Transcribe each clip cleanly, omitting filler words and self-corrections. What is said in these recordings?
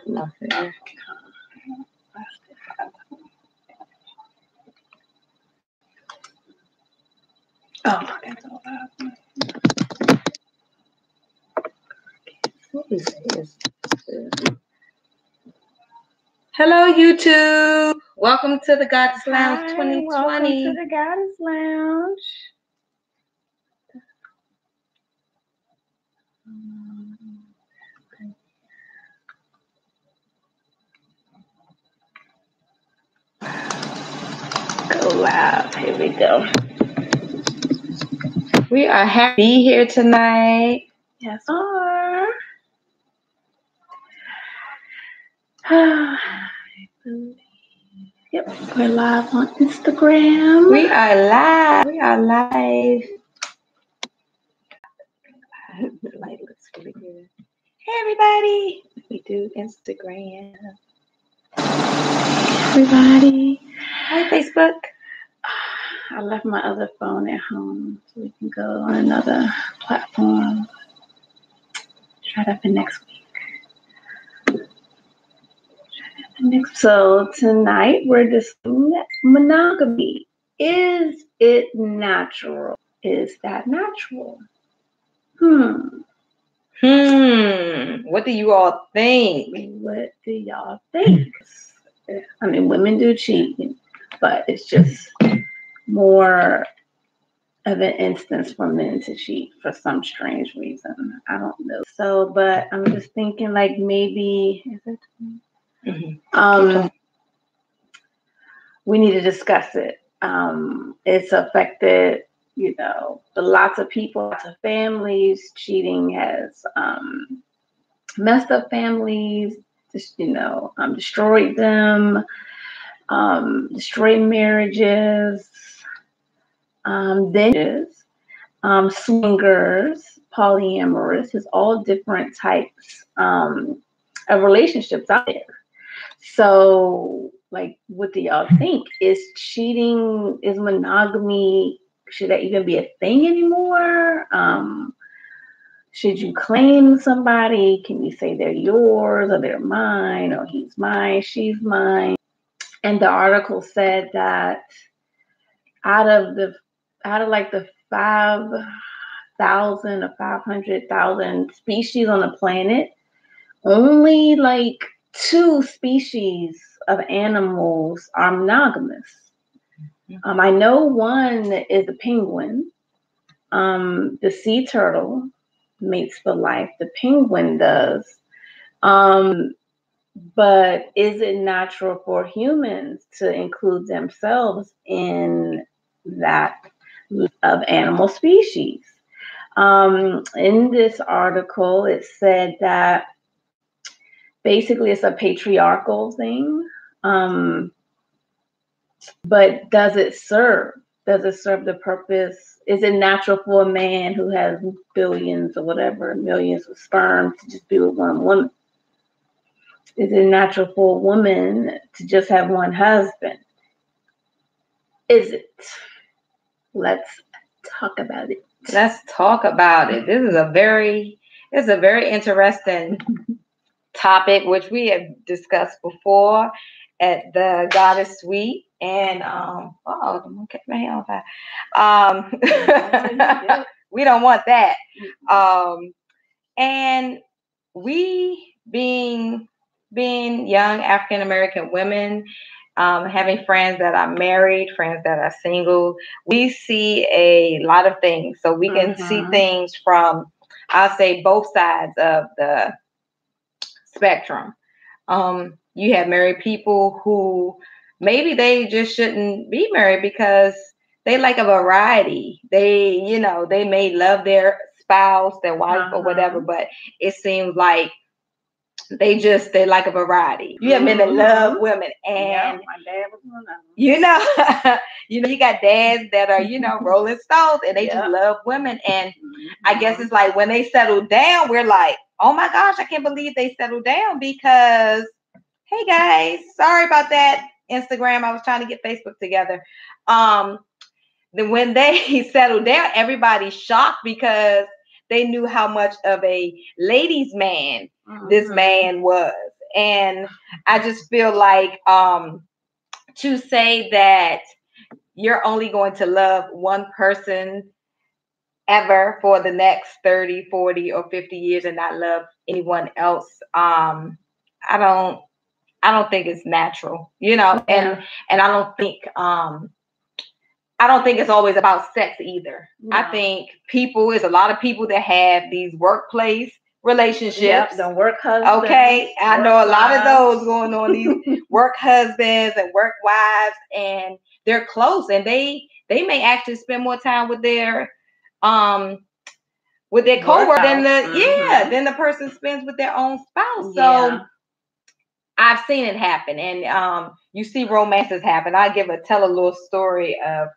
Nothing. Oh, that's all that. What is this? Hello, YouTube. Welcome to the Goddess Lounge 2020. Welcome to the Goddess Lounge. Go live. Here we go. We are happy to be here tonight. Yes, are. Yep, we're live on Instagram. We are live. The light looks really good. Hey, everybody. We do Instagram. Everybody. Hi, Facebook. I left my other phone at home so we can go on another platform. Try that for next week. So tonight we're discussing monogamy. Is it natural? Is that natural? What do you all think? What do y'all think? I mean, women do cheat, but it's just more of an instance for men to cheat for some strange reason. I don't know. So, but I'm just thinking like maybe is it? We need to discuss it. It's affected, lots of people, lots of families. Cheating has messed up families, destroyed them, destroyed marriages, swingers, polyamorous, is all different types of relationships out there. So, like, what do y'all think? Is cheating, is monogamy, should that even be a thing anymore? Should you claim somebody? Can you say they're yours or they're mine, or he's mine, she's mine? And the article said that out of the 5,000 or 500,000 species on the planet, only like 2 species of animals are monogamous. I know one is a penguin. The sea turtle mates for life. The penguin does. But is it natural for humans to include themselves in that of animal species? In this article, it said that basically it's a patriarchal thing. But does it serve the purpose? Is it natural for a man who has billions or whatever, millions of sperm to just be with one woman? Is it natural for a woman to just have one husband? Is it? Let's talk about it. Let's talk about it. This is a very interesting topic, which we have discussed before at the Goddess Suite. And okay, my hand on fire. We don't want that. And we being young African American women, having friends that are married, friends that are single, we see a lot of things. So we can see things from, I'll say, both sides of the spectrum. You have married people who maybe they just shouldn't be married because they like a variety. They may love their spouse, their wife, or whatever, but it seems like they like a variety. You have men that love women, and my dad was one of them. you got dads that are Rolling Stones, and they just love women. And I guess it's like when they settle down, we're like, oh my gosh, I can't believe they settled down, because hey guys, sorry about that. Instagram, I was trying to get Facebook together. Then when they settled down, everybody's shocked because they knew how much of a ladies' man this man was. And I just feel like to say that you're only going to love one person ever for the next 30, 40, or 50 years and not love anyone else, I don't think it's natural, and I don't think it's always about sex either. No. I think there's a lot of people that have these workplace relationships. Yep, the work husbands. Okay, I know a lot of those going on, these work husbands and work wives, and they're close, and they may actually spend more time with their coworker than than the person spends with their own spouse. So I've seen it happen, and you see romances happen. I'll tell a little story of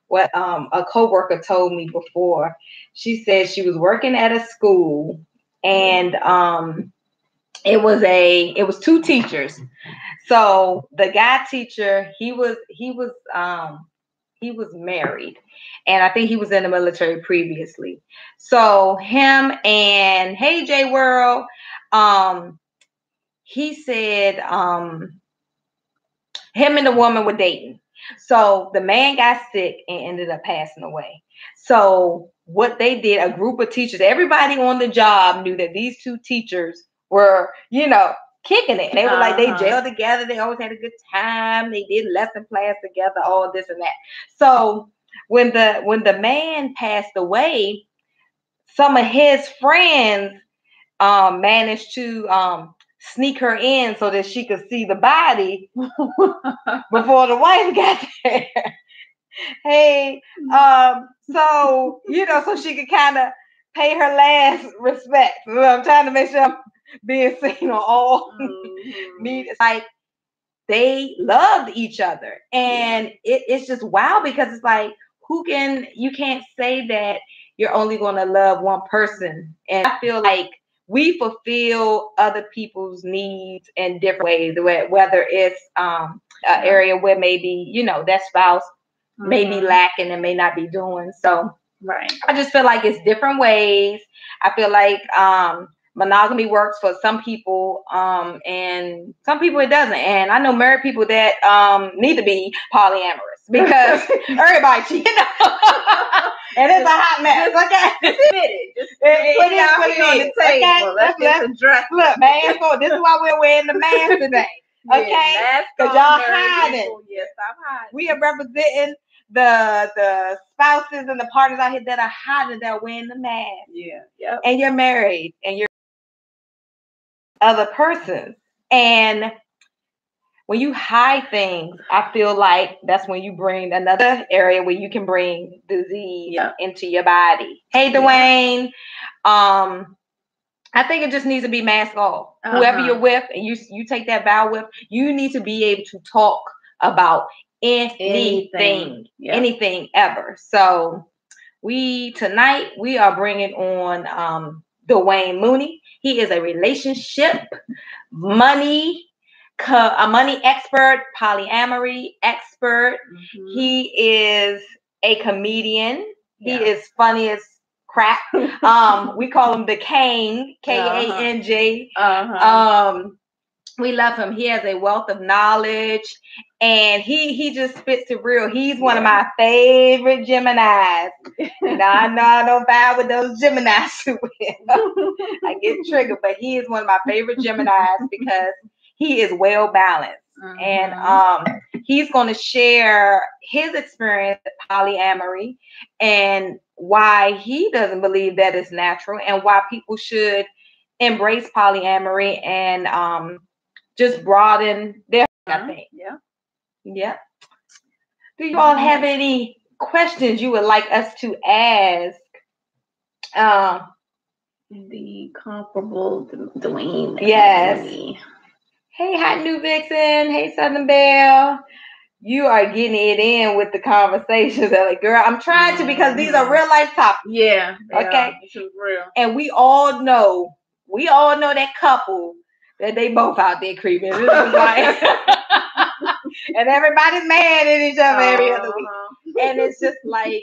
what a coworker told me before. She said she was working at a school, and it was two teachers. So the guy teacher, he was married, and I think he was in the military previously. So him and hey J World, he said him and the woman were dating. So the man got sick and ended up passing away. So what they did, a group of teachers, everybody on the job knew that these two teachers were, kicking it. They were like, they jailed together. They always had a good time. They did lesson plans together, all this and that. So when the man passed away, some of his friends managed to sneak her in so that she could see the body before the wife got there. Hey, so she could kind of pay her last respect. So I'm trying to make sure I'm being seen on all media. Like, they loved each other, and it's just wow, because it's like, you can't say that you're only going to love one person. And I feel like we fulfill other people's needs in different ways, whether it's an area where maybe, that spouse may be lacking and may not be doing. So I just feel like it's different ways. I feel like monogamy works for some people, and some people it doesn't. And I know married people that need to be polyamorous because everybody cheats. And it's a hot mess. Okay, just put it on the table. Okay? Let's address. Look, man, this is why we're wearing the mask today. Okay, because y'all hiding. Yes, I'm hiding. We are representing the spouses and the partners out here that are hiding, that are wearing the mask. Yeah, yep. And you're married, and you're other persons, and when you hide things, I feel like that's when you bring another area where you can bring disease into your body. Hey, Dwayne. I think it just needs to be masked off. Whoever you're with, and you take that vow with, you need to be able to talk about anything ever. So tonight we are bringing on Dwayne Mooney. He is a relationship, money expert, polyamory expert. He is a comedian. He is funny as crap. We call him the Kang, K-A-N-G. We love him. He has a wealth of knowledge, and he just spits it real. He's one of my favorite Geminis. And I know I don't vibe with those Geminis. I get triggered, but he is one of my favorite Geminis because he is well balanced. And he's going to share his experience with polyamory and why he doesn't believe that it's natural, and why people should embrace polyamory and just broaden their, I think. Yeah. Do you all have any questions you would like us to ask the comparable Dwayne? Yes. Hey, Hot New Vixen. Hey, Southern Belle. You are getting it in with the conversations. Like, girl, I'm trying to, because these are real life topics. Yeah. Okay. This is real. And we all know that couple that they both out there creeping. This is like, and everybody's mad at each other every other week. And it's just like,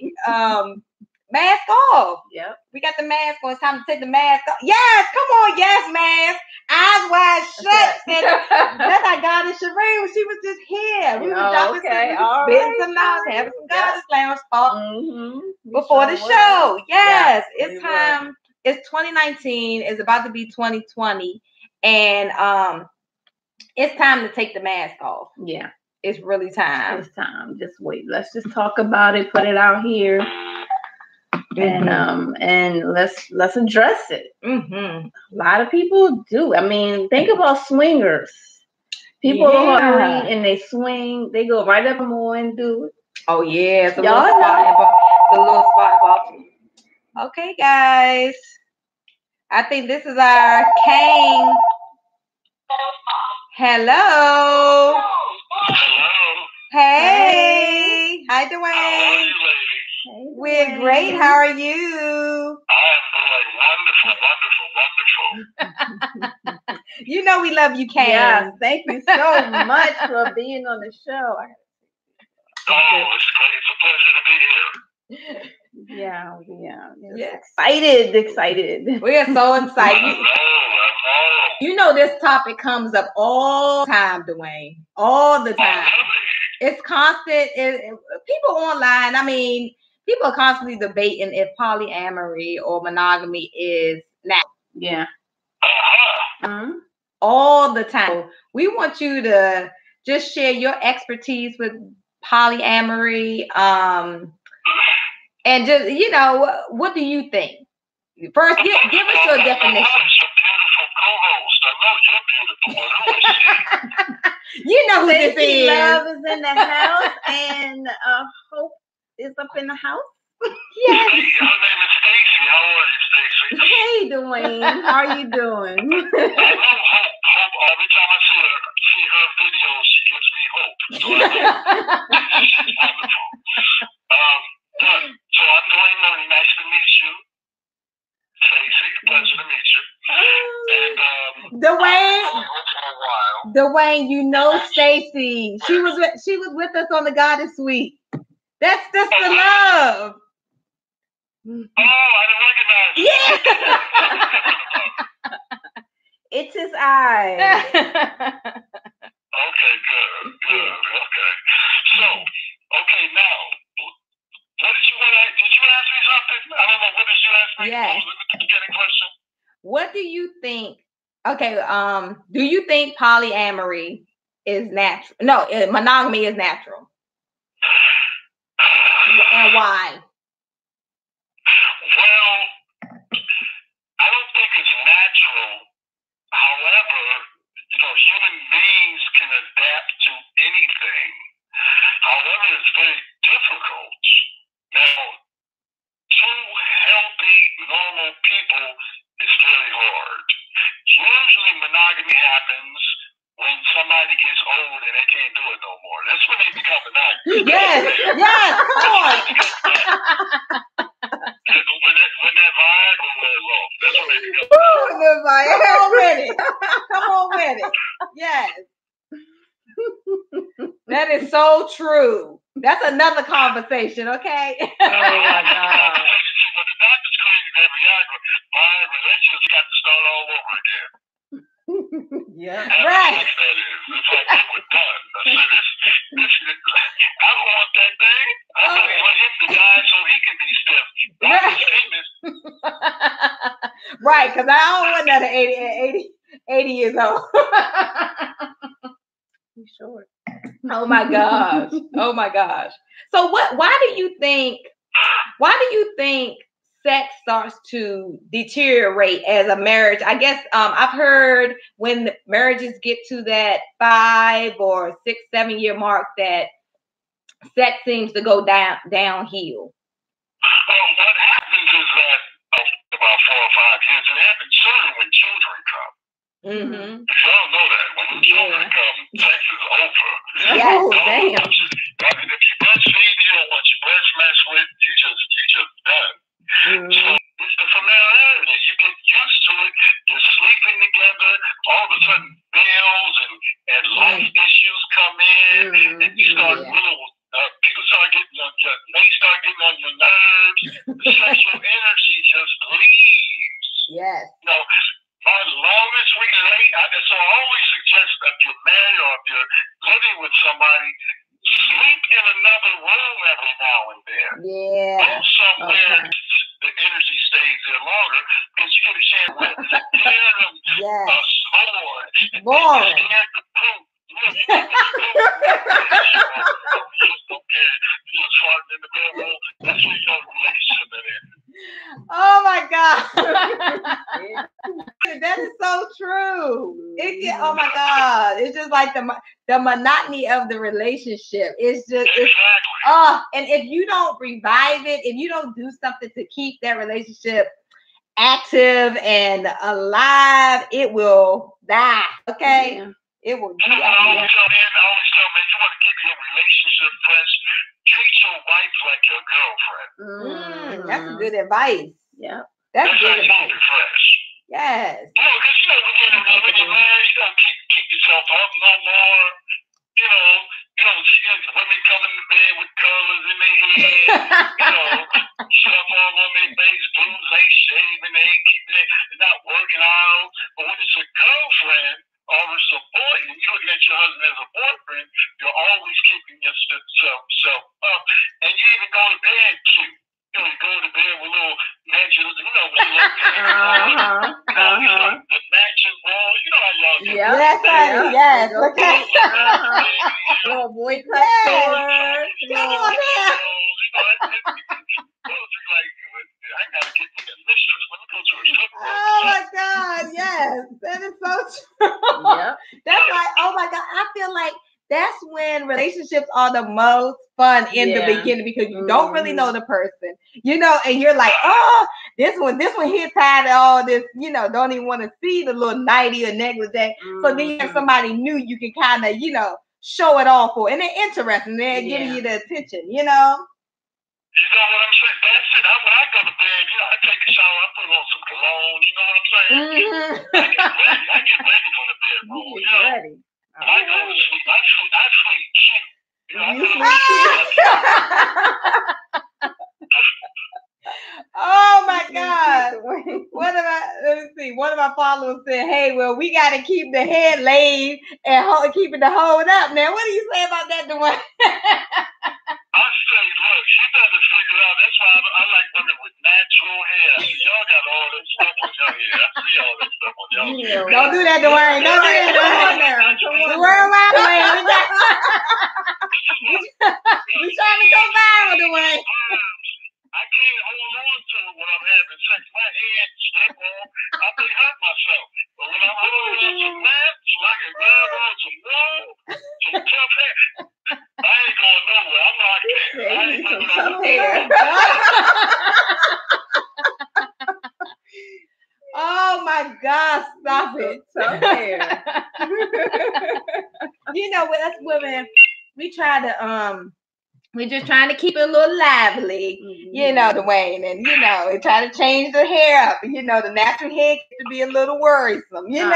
mask off. Yep. We got the mask on. It's time to take the mask off. Yes, come on, yes, mask. Eyes wide shut. And that's how God and Sheree when she was just here. We were dropping spitting some knowledge, having some goddess lounge talk before the show. Yes, it's time. It's 2019. It's about to be 2020, and it's time to take the mask off. Yeah, it's really time. It's time. Just wait. Let's just talk about it. Put it out here. And let's address it. A lot of people do. I mean, think about swingers. People are married and they swing. They go right up more and do it. Oh yeah, it's a little spot ball. Okay, guys. I think this is our Kane. Hello. Hey. Hi, Dwayne. We're great. How are you? Wonderful. You know we love you, Kane. Yes, thank you so much for being on the show. It's great. It's a pleasure to be here. Yeah. Excited. We are so excited. I know. You know this topic comes up all the time, Dwayne. All the time. It's constant. People online, I mean, people are constantly debating if polyamory or monogamy is natural. Yeah. All the time. We want you to just share your expertise with polyamory. And just, what do you think? First, give us your definition. You know who this is. Love is in the house, and Hope is up in the house. Yes. Her name is Stacy. How are you, Stacy? Hey, Dwayne. How are you doing? I love Hope. Every time I see her videos, she gives me hope. So she's wonderful. So I'm Dwayne Mooney. Nice to meet you. Stacy, pleasure to meet you. And Dwayne, you know Stacy. She was with us on the Goddess Suite. That's the love. Oh, I didn't recognize you. Yeah. It's his eyes. Okay, good. Okay. So, now, what did you ask me something? I don't know. What did you ask me? Yes. What was the beginning question? What do you think? Okay, do you think polyamory is natural? No, monogamy is natural. And why? Well, I don't think it's natural. However, human beings can adapt to anything. However, it's very difficult. Now, two healthy, normal people is very hard. Usually monogamy happens when somebody gets old and they can't do it no more. That's when they become monogamy. Yes, come on. When that Viagra wears off, that's when they become monogamy. Come on with it. Yes. That is so true. That's another conversation, okay? Oh my God. When the doctor's crazy that Viagra, they just got to start all over again. Yeah. Right. That is. It's like they were done. I said, I don't want that thing. I want him to die so he can be stiff. Right, because I don't want another 80 years old. You sure? Oh my gosh. So why do you think sex starts to deteriorate as a marriage? I guess I've heard when marriages get to that 5 or 6, 7 year mark that sex seems to go downhill. Well, what happens is that about 4 or 5 years, it happens sooner when children come. Y'all know that when the children come, sex is over. Yes. Oh, damn. If you breastfeed, you don't want your breast messed with. You just done. So it's the familiarity. You get used to it. You're sleeping together. All of a sudden, bills and life issues come in, and you start people start getting on your nerves. The sex you're married or if you're living with somebody, sleep in another room every now and then. Yeah. Go somewhere the energy stays there longer because you get a chance to hear them snore. Boring. Scared to poop. Just don't care. You just farting in the bedroom. That's where your relationship is. Oh my God. That is so true. Oh my God. It's just like the monotony of the relationship. It's just, and if you don't revive it, if you don't do something to keep that relationship active and alive, it will die. Okay? Yeah. It will die. I always tell men, you want to keep your relationship fresh, treat your wife like your girlfriend. That's a good advice. Yeah. That's good advice. Fresh. Yes. Because when you're married, you don't keep yourself up no more. You know, women coming to bed with colors in their head. Stuff all on their face, blues, they ain't shaving, they ain't keeping it, they're not working out. But when it's a girlfriend or it's a boy, and you're looking at your husband as a boyfriend, you're always keeping yourself up, and you even go to bed cute. You go to bed with little matches, with little the matching ball. You know how y'all do. Yes, honey. Yes. Okay. Little boy customers. I gotta get to the mistress. Let me go to a strip club. Oh my God, yes. That is so true. Yep. That's like, oh my God. I feel like that's when relationships are the most fun in the beginning because you don't really know the person, and you're like, oh, this one here tired of all this, don't even want to see the little nighty or negligee. So then you have somebody new you can kind of, show it all for, and they're interested, and they're giving you the attention, You know what I'm saying? That's it. When I go to bed, I take a shower, I put on some cologne, you know what I'm saying? I get ready for the bedroom, Ready. I go to sleep. I sleep cute. Oh my God. Let me see. One of my followers said, hey, well, we got to keep the head laid and keep it to hold up. Now, what do you say about that, Dwayne? I say, look, you better figure out. That's why I like women with natural hair. Y'all got all that stuff on your hair. I see all that stuff on y'all hair. Don't do that, Dwayne. Don't do that, Dwayne. Where am I, Dwayne? We're trying to go viral, Dwayne. I can't hold on to it when I'm having sex. My hands slip on. I may hurt myself. But when I'm holding on some mats, so I can grab on some wool, some tough hair, I ain't going nowhere. I'm locked in. I ain't going nowhere. Oh my God, stop it. Tough hair. With us women, we try to we're just trying to keep it a little lively, Dwayne, and try to change the hair up. The natural hair gets to be a little worrisome, Yeah,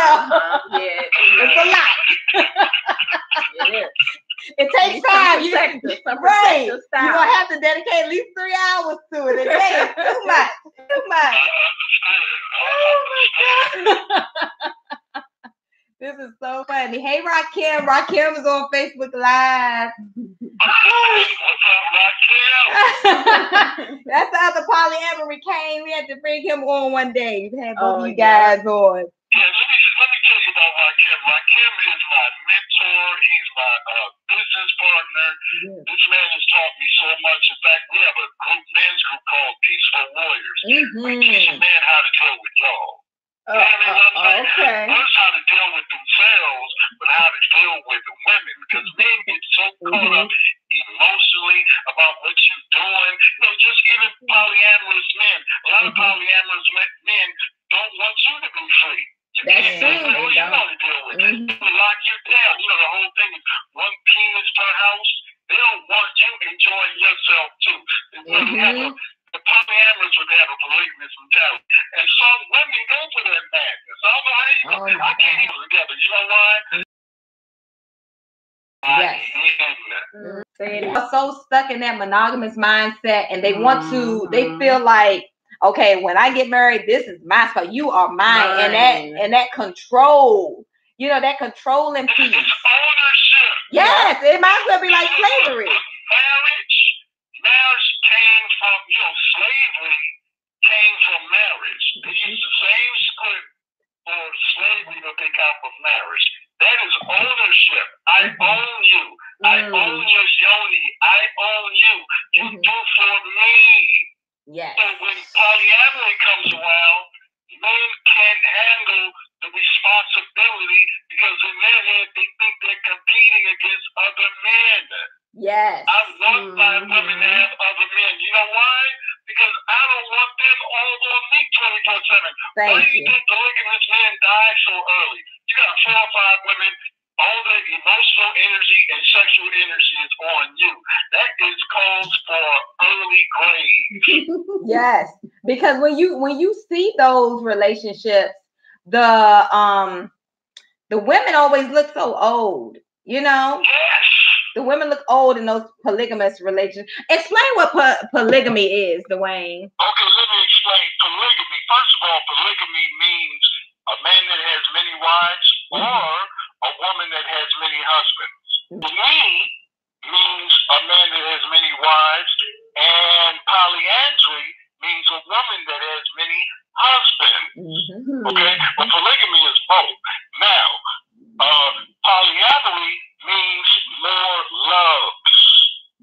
it's a lot. It is. It takes time. Right. You're going to have to dedicate at least 3 hours to it a day. Too much. Oh my God. This is so funny. Hey, Rakim. Rakim is on Facebook Live. That's the other polyamory Kane. We had to bring him on one day. We had both of you guys on. Yeah, let me tell you about Rakim. Rakim is my mentor. He's my business partner. Yes. This man has taught me so much. In fact, we have a men's group called Peaceful Warriors. We teach men how to deal with y'all. Okay. First, how to deal with themselves, but how to deal with the women. Because men get so caught up emotionally about what you're doing. Just even polyamorous men. A lot of polyamorous men don't want you to be free. That's true. You know to deal with it. They lock you down. The whole thing is one penis per house. They don't want you enjoying yourself too. The polyamorous would have a polygamous mentality. And some women go for that madness. I don't know how you go. I can't even together. You know why? Yes. They're so stuck in that monogamous mindset, and they want to, they feel like, okay, when I get married, this is my spot. You are mine. And that control you know, that controlling piece. It's ownership. Yes, it might as well be like slavery. Marriage came from, slavery came from marriage. They used the same script for slavery that they got from marriage. That is ownership. I own you. I own your yoni. I own you. You do for me. Yes. So when polyamory comes around, men can't handle the responsibility because in their head they think they're competing against other men. Yes. I want my women to have other men. You know why? Because I don't want them all on me 24/7. Why do you think the polygamous men die so early? You got 4 or 5 women, all the emotional energy and sexual energy is on you. That is cause for early grave. Yes, because when you see those relationships, the women always look so old, you know. Yes. The women look old in those polygamous relationships. Explain what polygamy is, Dwayne. Okay, let me explain. Polygamy. First of all, polygamy means a man that has many wives or a woman that has many husbands. To me, means a man that has many wives, and polyandry means a woman that has many husbands. Okay, but polygamy is both. Now, polyamory means more loves.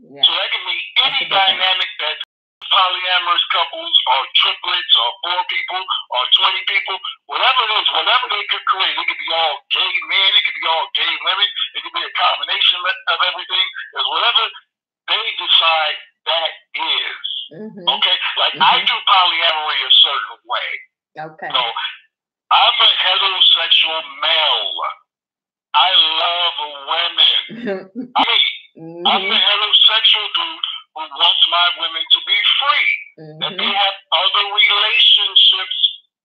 Yeah. So that can mean any dynamic that polyamorous couples or triplets or 4 people or 20 people, whatever it is, whatever they could create. It could be all gay men, it could be all gay women, it could be a combination of everything. Is whatever they decide that is. Okay? Like I do polyamory a certain way. Okay. So I'm a heterosexual male. I love women. I mean, I'm a heterosexual dude who wants my women to be free. That they have other relationships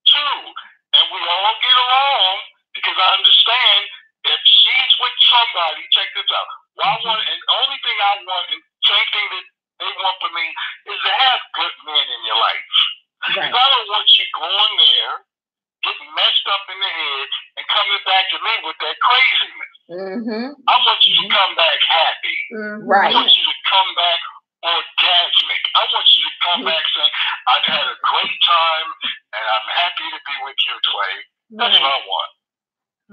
too. And we all get along because I understand if she's with somebody, check this out. And the only thing I want, and same thing that they want for me, is to have good men in your life. Right. Because I don't want you going there, getting messed up in the head, and coming back to me with that craziness. I want you to come back happy. Right. I want you to come back orgasmic. I want you to come back saying, I've had a great time, and I'm happy to be with you, Dwayne. That's what I want.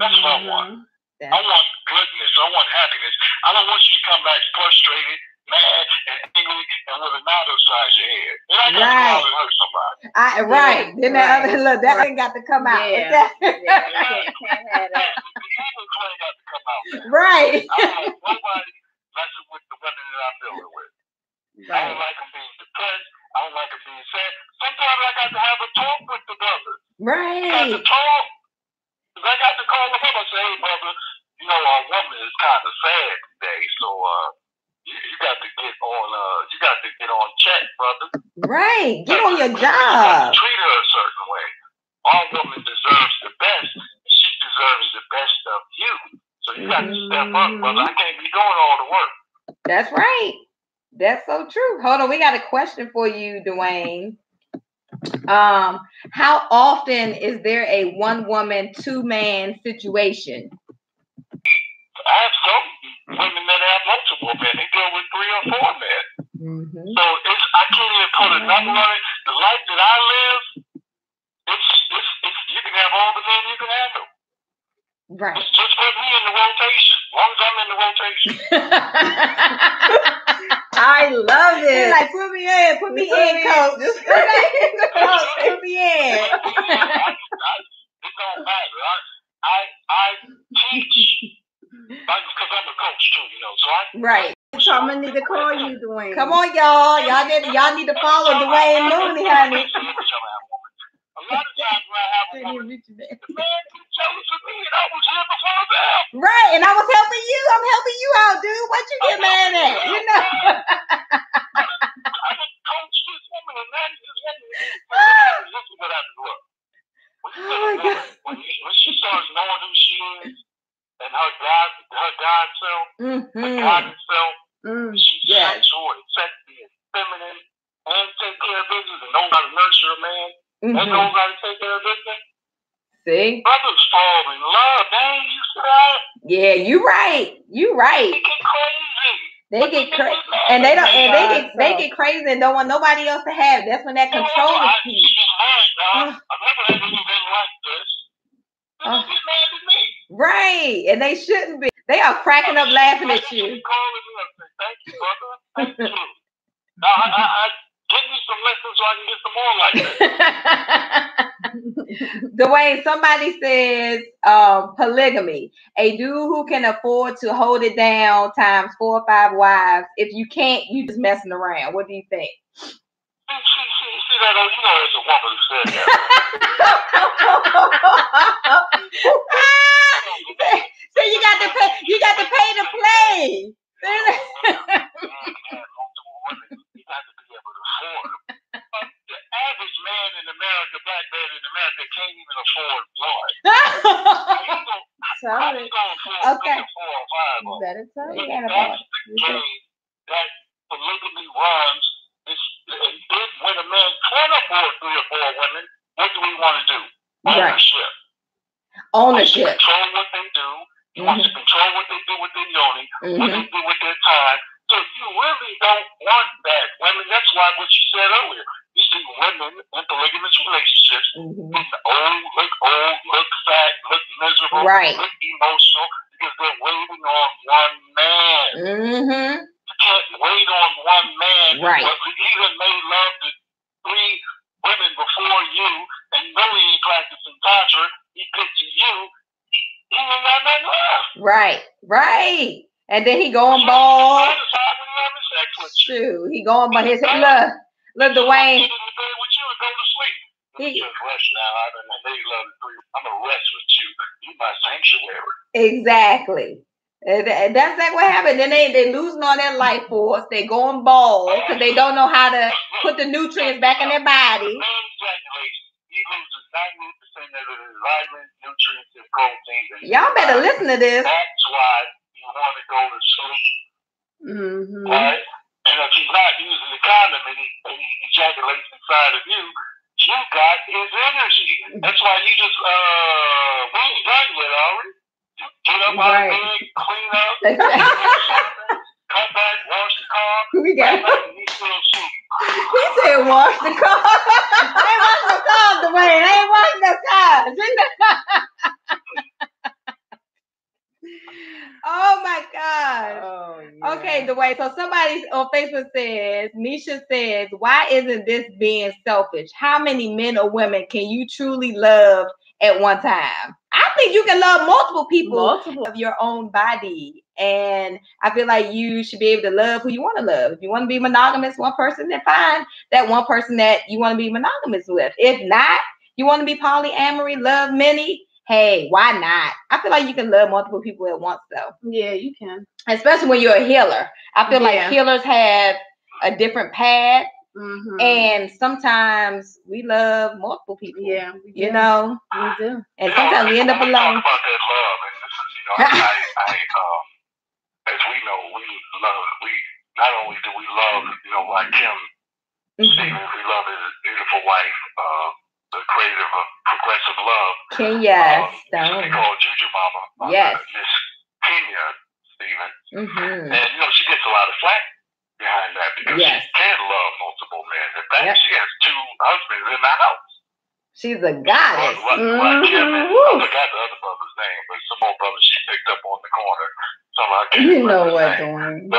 That's what I want. I want goodness. I want happiness. I don't want you to come back frustrated, mad, and angry, and with a knot inside your head. And I got to go out and hurt somebody. Right. Then that ain't got to come out. Yeah. Can't have that. The evil clay got to come out. Right. I don't like nobody messing with the women that I'm dealing with. I don't like them being depressed. I don't like them being sad. Sometimes I got to have a talk with the brother. Right. I got to talk. I got to call him up and say, hey, brother, our woman is kind of sad today, so you got to get on check, brother. Right. Get on your job. You got to treat her a certain way. Our woman deserves the best. She deserves the best of you. So you got to step up, brother. I can't be doing all the work. That's right. That's so true. Hold on, we got a question for you, Dwayne. How often is there a 1-woman, 2-man situation? I have some women that have multiple men. They deal with 3 or 4 men. So I can't even put a number on it. The life that I live, it's you can have all the men you can handle. Right. It's just put me in the rotation. As long as I'm in the rotation. I love it. You're like, put me in, coach. Put me in. It don't matter. I teach because I'm a coach too, So right. So I'm gonna need to call you, Dwayne. Come on, y'all. Y'all need to follow Dwayne Mooney, honey. A lot of times when I have a woman, the man gets jealous of me, and I was here before them. Right, and I was helping you. I'm helping you out, dude. What you get mad at? I just coach this woman and manage this woman. Listen what I do. When she starts knowing who she is and her God self, her God self, she's sexual and sexy and feminine and take care of business and knows how to nurture a man. And knows how to take care of business. See? Brothers fall in love, man. You see that? Yeah, you right. You right. They get crazy. They get crazy, and they don't, and they get crazy and don't want nobody else to have. That's when that controlling piece. I've never had anything like this. They get mad at me. Right, and they shouldn't be. They are cracking up laughing at you. Thank you, brother. Thank you. I give me some lessons so I can get some more like that. Dwayne, somebody says polygamy. A dude who can afford to hold it down times 4 or 5 wives. If you can't, you just messing around. What do you think? See that? You know, it's a woman who said that. So you got to pay. You got to pay to play. You got to be able to afford them. The average man in America, black man in America, can't even afford one. How you gonna afford 3 or 4 or 5 of them? Better tell you that That's about the game that polygamy runs. When a man can afford 3 or 4 women, what do we want to do? Ownership. Ownership. Control what they do. You want to control what they do with their yoni, what they do with their time. So you really don't want that. Women, that's why what you said earlier. You see women in polygamous relationships look fat, look miserable, look emotional because they're waiting on one man. You can't wait on one man. Right. But he even made love to 3 women before you and know he ain't practicing tantra. He gets to you. He ain't got nothing left. Right. And then he going bald. Shoot, he going by his look, Dwayne. Just rest now. I'm gonna rest with you. You my sanctuary. Exactly. That's like what happened. Then they losing all their life force. They going bald because they don't know how to put the nutrients back in their body. He loses 90% of his vitamins, nutrients, and proteins. Y'all better listen to this. That's why you want to go to sleep. Right? And if he's not using the condom and he ejaculates inside of you, you got his energy. That's why you just, we ain't done yet, are we? Get up out of bed, clean up, come back, wash the car. We got and he still sleep. He said wash the car. I ain't washing the car, Dwayne. I ain't washing the car. Oh my God. Oh, yeah. Okay, Dwayne. So somebody on Facebook says, Nisha says, why isn't this being selfish? How many men or women can you truly love at one time? I think you can love multiple people of your own body. And I feel like you should be able to love who you want to love. If you want to be monogamous, one person, then find that one person that you want to be monogamous with. If not, you want to be polyamory, love many. Hey, why not? I feel like you can love multiple people at once, though. Yeah, you can. Especially when you're a healer. I feel like healers have a different path. And sometimes we love multiple people. Yeah, we do. You know? We do. And sometimes we end up alone. Talk about that love, and this is, as we know, we love. We not only do we love, like Kim Stevens, we love his beautiful wife, the creator of Progressive Love. Kenya Stone. They call Juju Mama. Yes. Miss Kenya Stevens. And, she gets a lot of flack behind that because she can love multiple men. In fact, she has 2 husbands in the house. She's a goddess. Like Kim and, I forgot the other brother's name, but some more brother she picked up on the corner. You know what, Dwayne.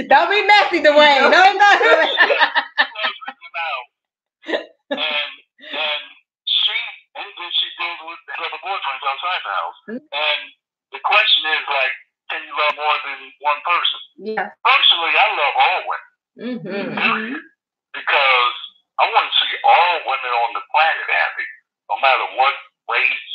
Don't be messy, Dwayne. Don't be And she deals with other boyfriends outside the house. And the question is, like, can you love more than one person? Yeah. Personally, I love all women. Period. Because I want to see all women on the planet happy, no matter what race,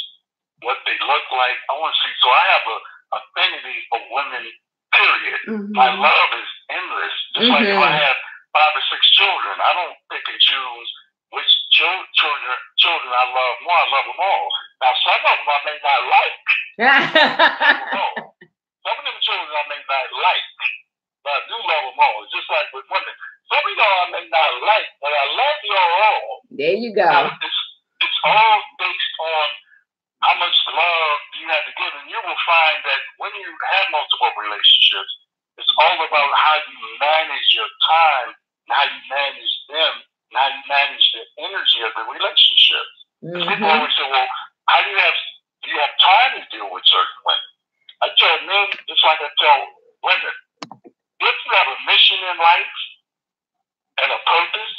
what they look like. I want to see. So I have a affinity for women. Period. My love is endless. Just like if I have 5 or 6 children, I don't pick and choose which children I love more. I love them all. Now, some of them I may not like. Some of them children I may not like, but I do love them all. It's just like with women. Some of y'all I may not like, but I love y'all all. There you go. It's all that when you have multiple relationships, it's all about how you manage your time, and how you manage them, and how you manage the energy of the relationships. People always say, well, do you have time to deal with certain women? I tell men, just like I tell women, if you have a mission in life and a purpose,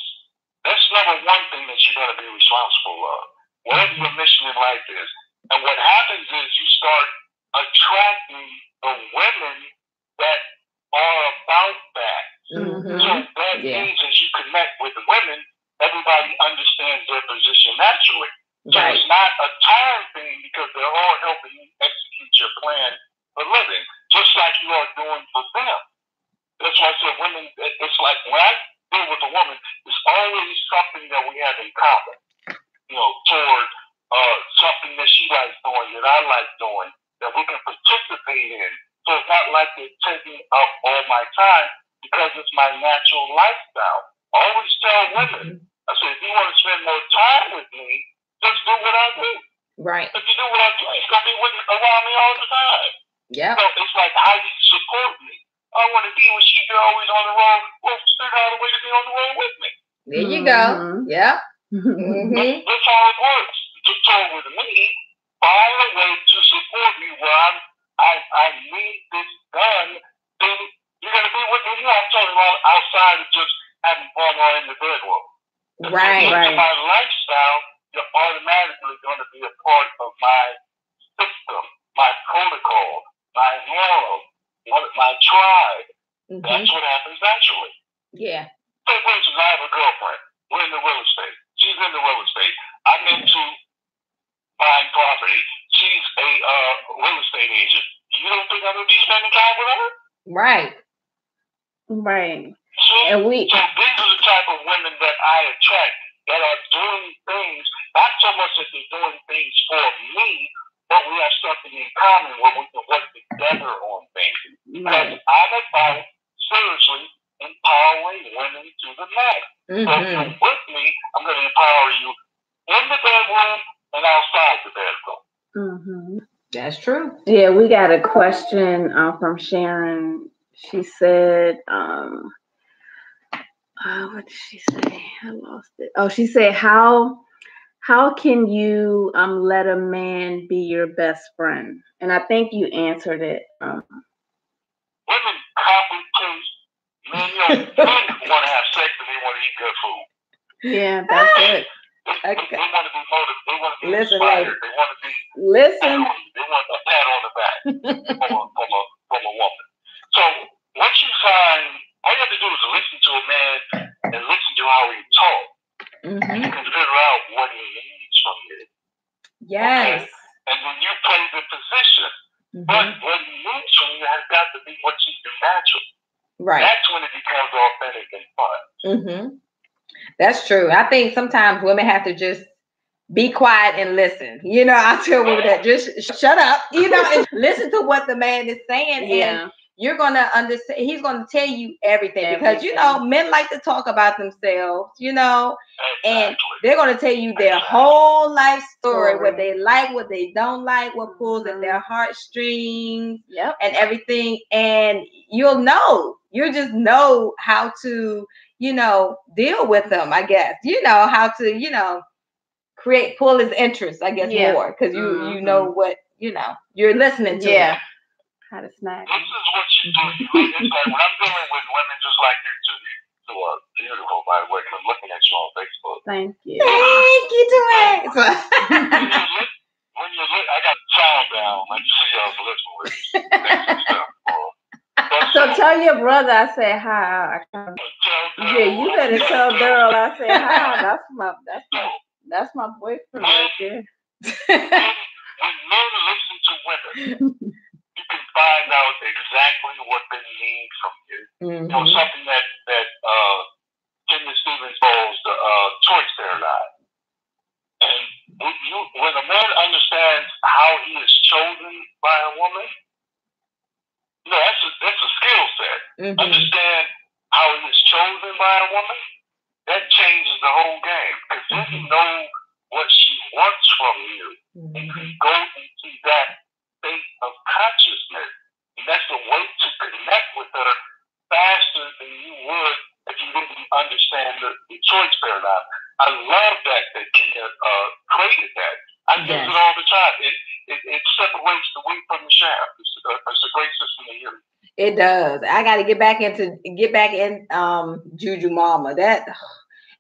that's number one thing that you're going to be responsible of. Whatever your mission in life is. And what happens is you start attracting the women that are about that. So that means as you connect with the women, everybody understands their position naturally. So it's not a time thing because they're all helping you execute your plan for living, just like you are doing for them. That's why I said women, it's like when I deal with a woman, it's always something that we have in common, toward something that she likes doing, that I like doing, that we can participate in. So it's not like they're taking up all my time because it's my natural lifestyle. I always tell women, I said, if you want to spend more time with me, just do what I do. Right. If you do what I do, it's going to be around me all the time. Yeah. So it's like how you support me. I want to be with you. You're always on the road. Well, figure out a way to be on the road with me. There you go. Yep. That's how it works. So with me, find a way to support me where I need this done. Then you're going to be with me. I'm talking about outside of just having fun or in the bedroom. Right. My lifestyle, you're automatically going to be a part of my system, my protocol, my harem, my tribe. That's what happens naturally. Yeah. For instance, I have a girlfriend. We're in the real estate. She's in the real estate. I'm into buying property. She's a real estate agent. You don't think I'm going to be spending time with her? Right. Right. See? And so these are the type of women that I attract that are doing things, not so much that they're doing things for me, but we have something in common where we can work together on things. Because I'm about, seriously, empowering women to the max. So if you're with me, I'm going to empower you in the bedroom and outside the bedroom. That's true. Yeah, we got a question from Sharon. She said, what did she say? I lost it. Oh, she said, how can you let a man be your best friend? And I think you answered it. Women complicate. Men want to have sex and they want to eat good food. Yeah, that's it. They want to be motivated. They want to be Listen, inspired. lady. They want to be. Listen. They want a pat on the back from a woman. So once you find, all you have to do is listen to a man and listen to how he talks. You can figure out what he needs from you. Yes. Okay? And then you play the position. But what he needs from you has got to be what you do naturally. Right. That's when it becomes authentic and fun. That's true. I think sometimes women have to just be quiet and listen. I tell women that just shut up, and listen to what the man is saying. Yeah. And you're going to understand. He's going to tell you everything. Because, men like to talk about themselves, and they're going to tell you their whole life story, what they like, what they don't like, what pulls at their heartstrings, and everything. And you'll just know how to, deal with them, I guess, how to, pull his interest, I guess, more. Because you know what, you're listening to him. How to smack. This is what you do. It's like when I'm dealing with women just like you two. You are beautiful, by the way. I'm looking at you on Facebook. Thank you. Thank you, Dwayne. When you look, I got the sound down. I just see y'all listening with stuff. So tell your brother I say hi. Yeah, you better tell Daryl I say hi. That's my boyfriend right there. When men listen to women, you can find out exactly what they need from you. Something that Timothy Stevens calls the choice paradigm. And when a man understands how he is chosen by a woman, that's a skill set. Understand how he is chosen by a woman, that changes the whole game. Because then you know what she wants from you. And you go into that state of consciousness. And that's a way to connect with her faster than you would if you didn't understand the choice paradigm. I love that Kenya created that. I use it all the time. It separates the wheat from the chaff. It's a great system to use. It does. I got to get back in Juju Mama. That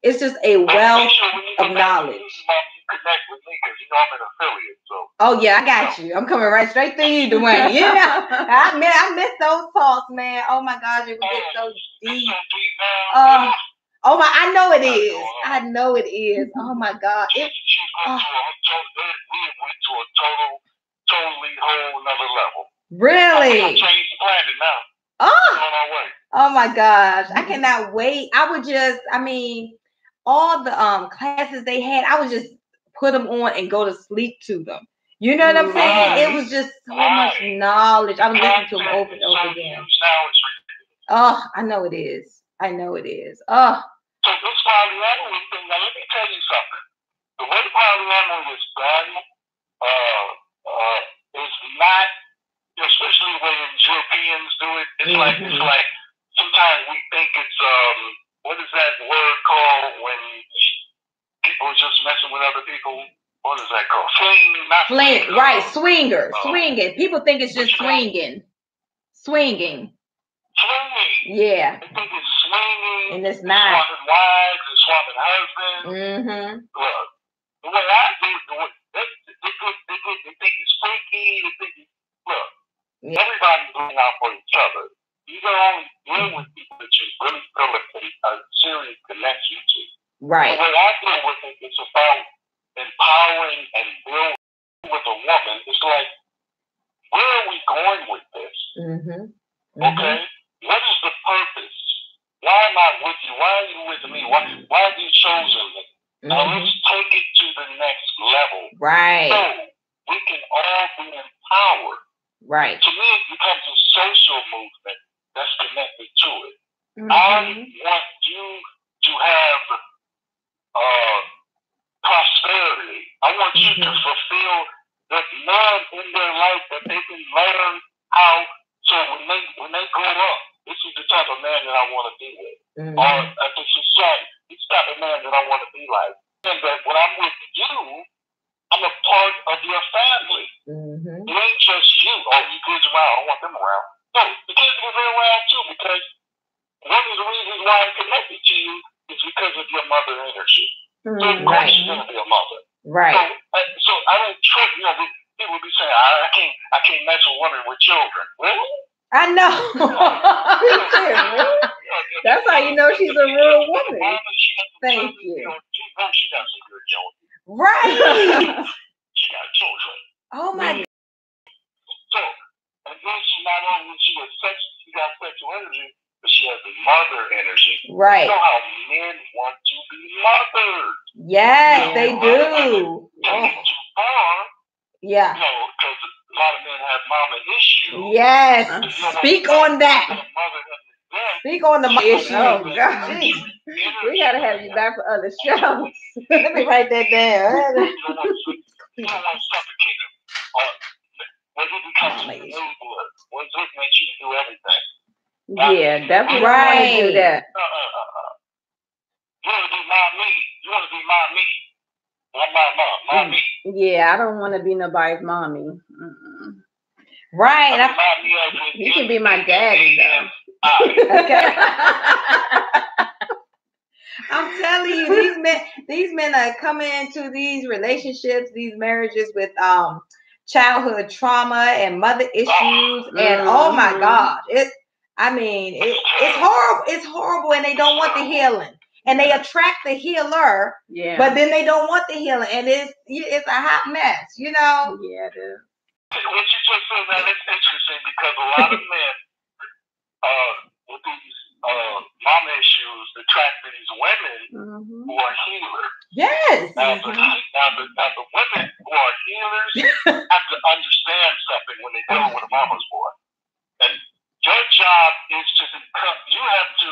it's just a wealth of knowledge. Connect with me because you know I'm an affiliate. So. Oh yeah, I got you. I'm coming right straight through you, Dwayne. You know, I miss those talks, man. Oh my gosh, it was so deep. Oh my, I know it is. I know it is. Oh my God. We went to a totally whole another level. Really? We're gonna change the planet now. Oh my gosh. I cannot wait. All the classes they had, I would just put them on and go to sleep to them. You know what I'm saying? It was just so much knowledge. I was listening to them over and over again. Oh, I know it is. I know it is. Oh. So this polyamory thing, now let me tell you something. The way polyamory is done is not, especially when Europeans do it, it's like sometimes we think it's what is that word called when people are just messing with other people? What is that called? Fling, right, swinger, swinging. People think it's just swinging. Swinging. Yeah. They think it's swinging. And it's not. Swapping wives and swapping husbands. Look, the way I do they think it's freaky. Look, everybody's looking out for each other. You can only deal with people that you really feel a serious connection to. Right. The way I deal with it, it's about empowering and building with a woman. It's like, where are we going with this? Okay? What is the purpose? Why am I with you? Why are you with me? Why have you chosen me? Now let's take it to the next level. Right. So we can all be empowered. Right. To me, it becomes a social movement that's connected to it. I want you to have prosperity. I want you to fulfill that man in their life that they can learn how. So when they grow up, this is the type of man that I want to be with. Or at the society, this is the type of man that I want to be like. And that when I'm with you, I'm a part of your family. It ain't just you. Oh, you kids around. I don't want them around. No, the kids will be around too, because one of the reasons why I'm connected to you is because of your mother energy. So of course you're going to be a mother. Right. So I don't trust, people be saying, I can't mess with women with children. Really? I know. That's how you know she's a real woman. Thank you. She got some good children. Right. She got children. Oh my. So, and then she not only she got sexual energy, but she has the mother energy. Right. You know how men want to be mothered. Yes, they do. Too far. Yeah. Because a lot of men have mama issues. Yes. Speak on that. Speak on the issue. Oh, God. We got to have you back for other shows. Let me write that down. You don't want to suffocate him. Or when he becomes an enabler, when he makes you do everything. Yeah, definitely want to do that. You want to be my me. You want to be my me. Not my me. Yeah, I don't want to be nobody's mommy. Right. He can be my daddy, though. Okay. I'm telling you, these men are coming into these relationships, these marriages with childhood trauma and mother issues, and oh my God, it's horrible. It's horrible, and they don't want the healing, and they attract the healer, but then they don't want the healing, and it's a hot mess, Yeah, it is. What you just said, man, it's interesting because a lot of men with these mama issues attract these women who are healers. Yes. Now the women who are healers have to understand something when they deal with a mama's boy. And your job is to become, you have to,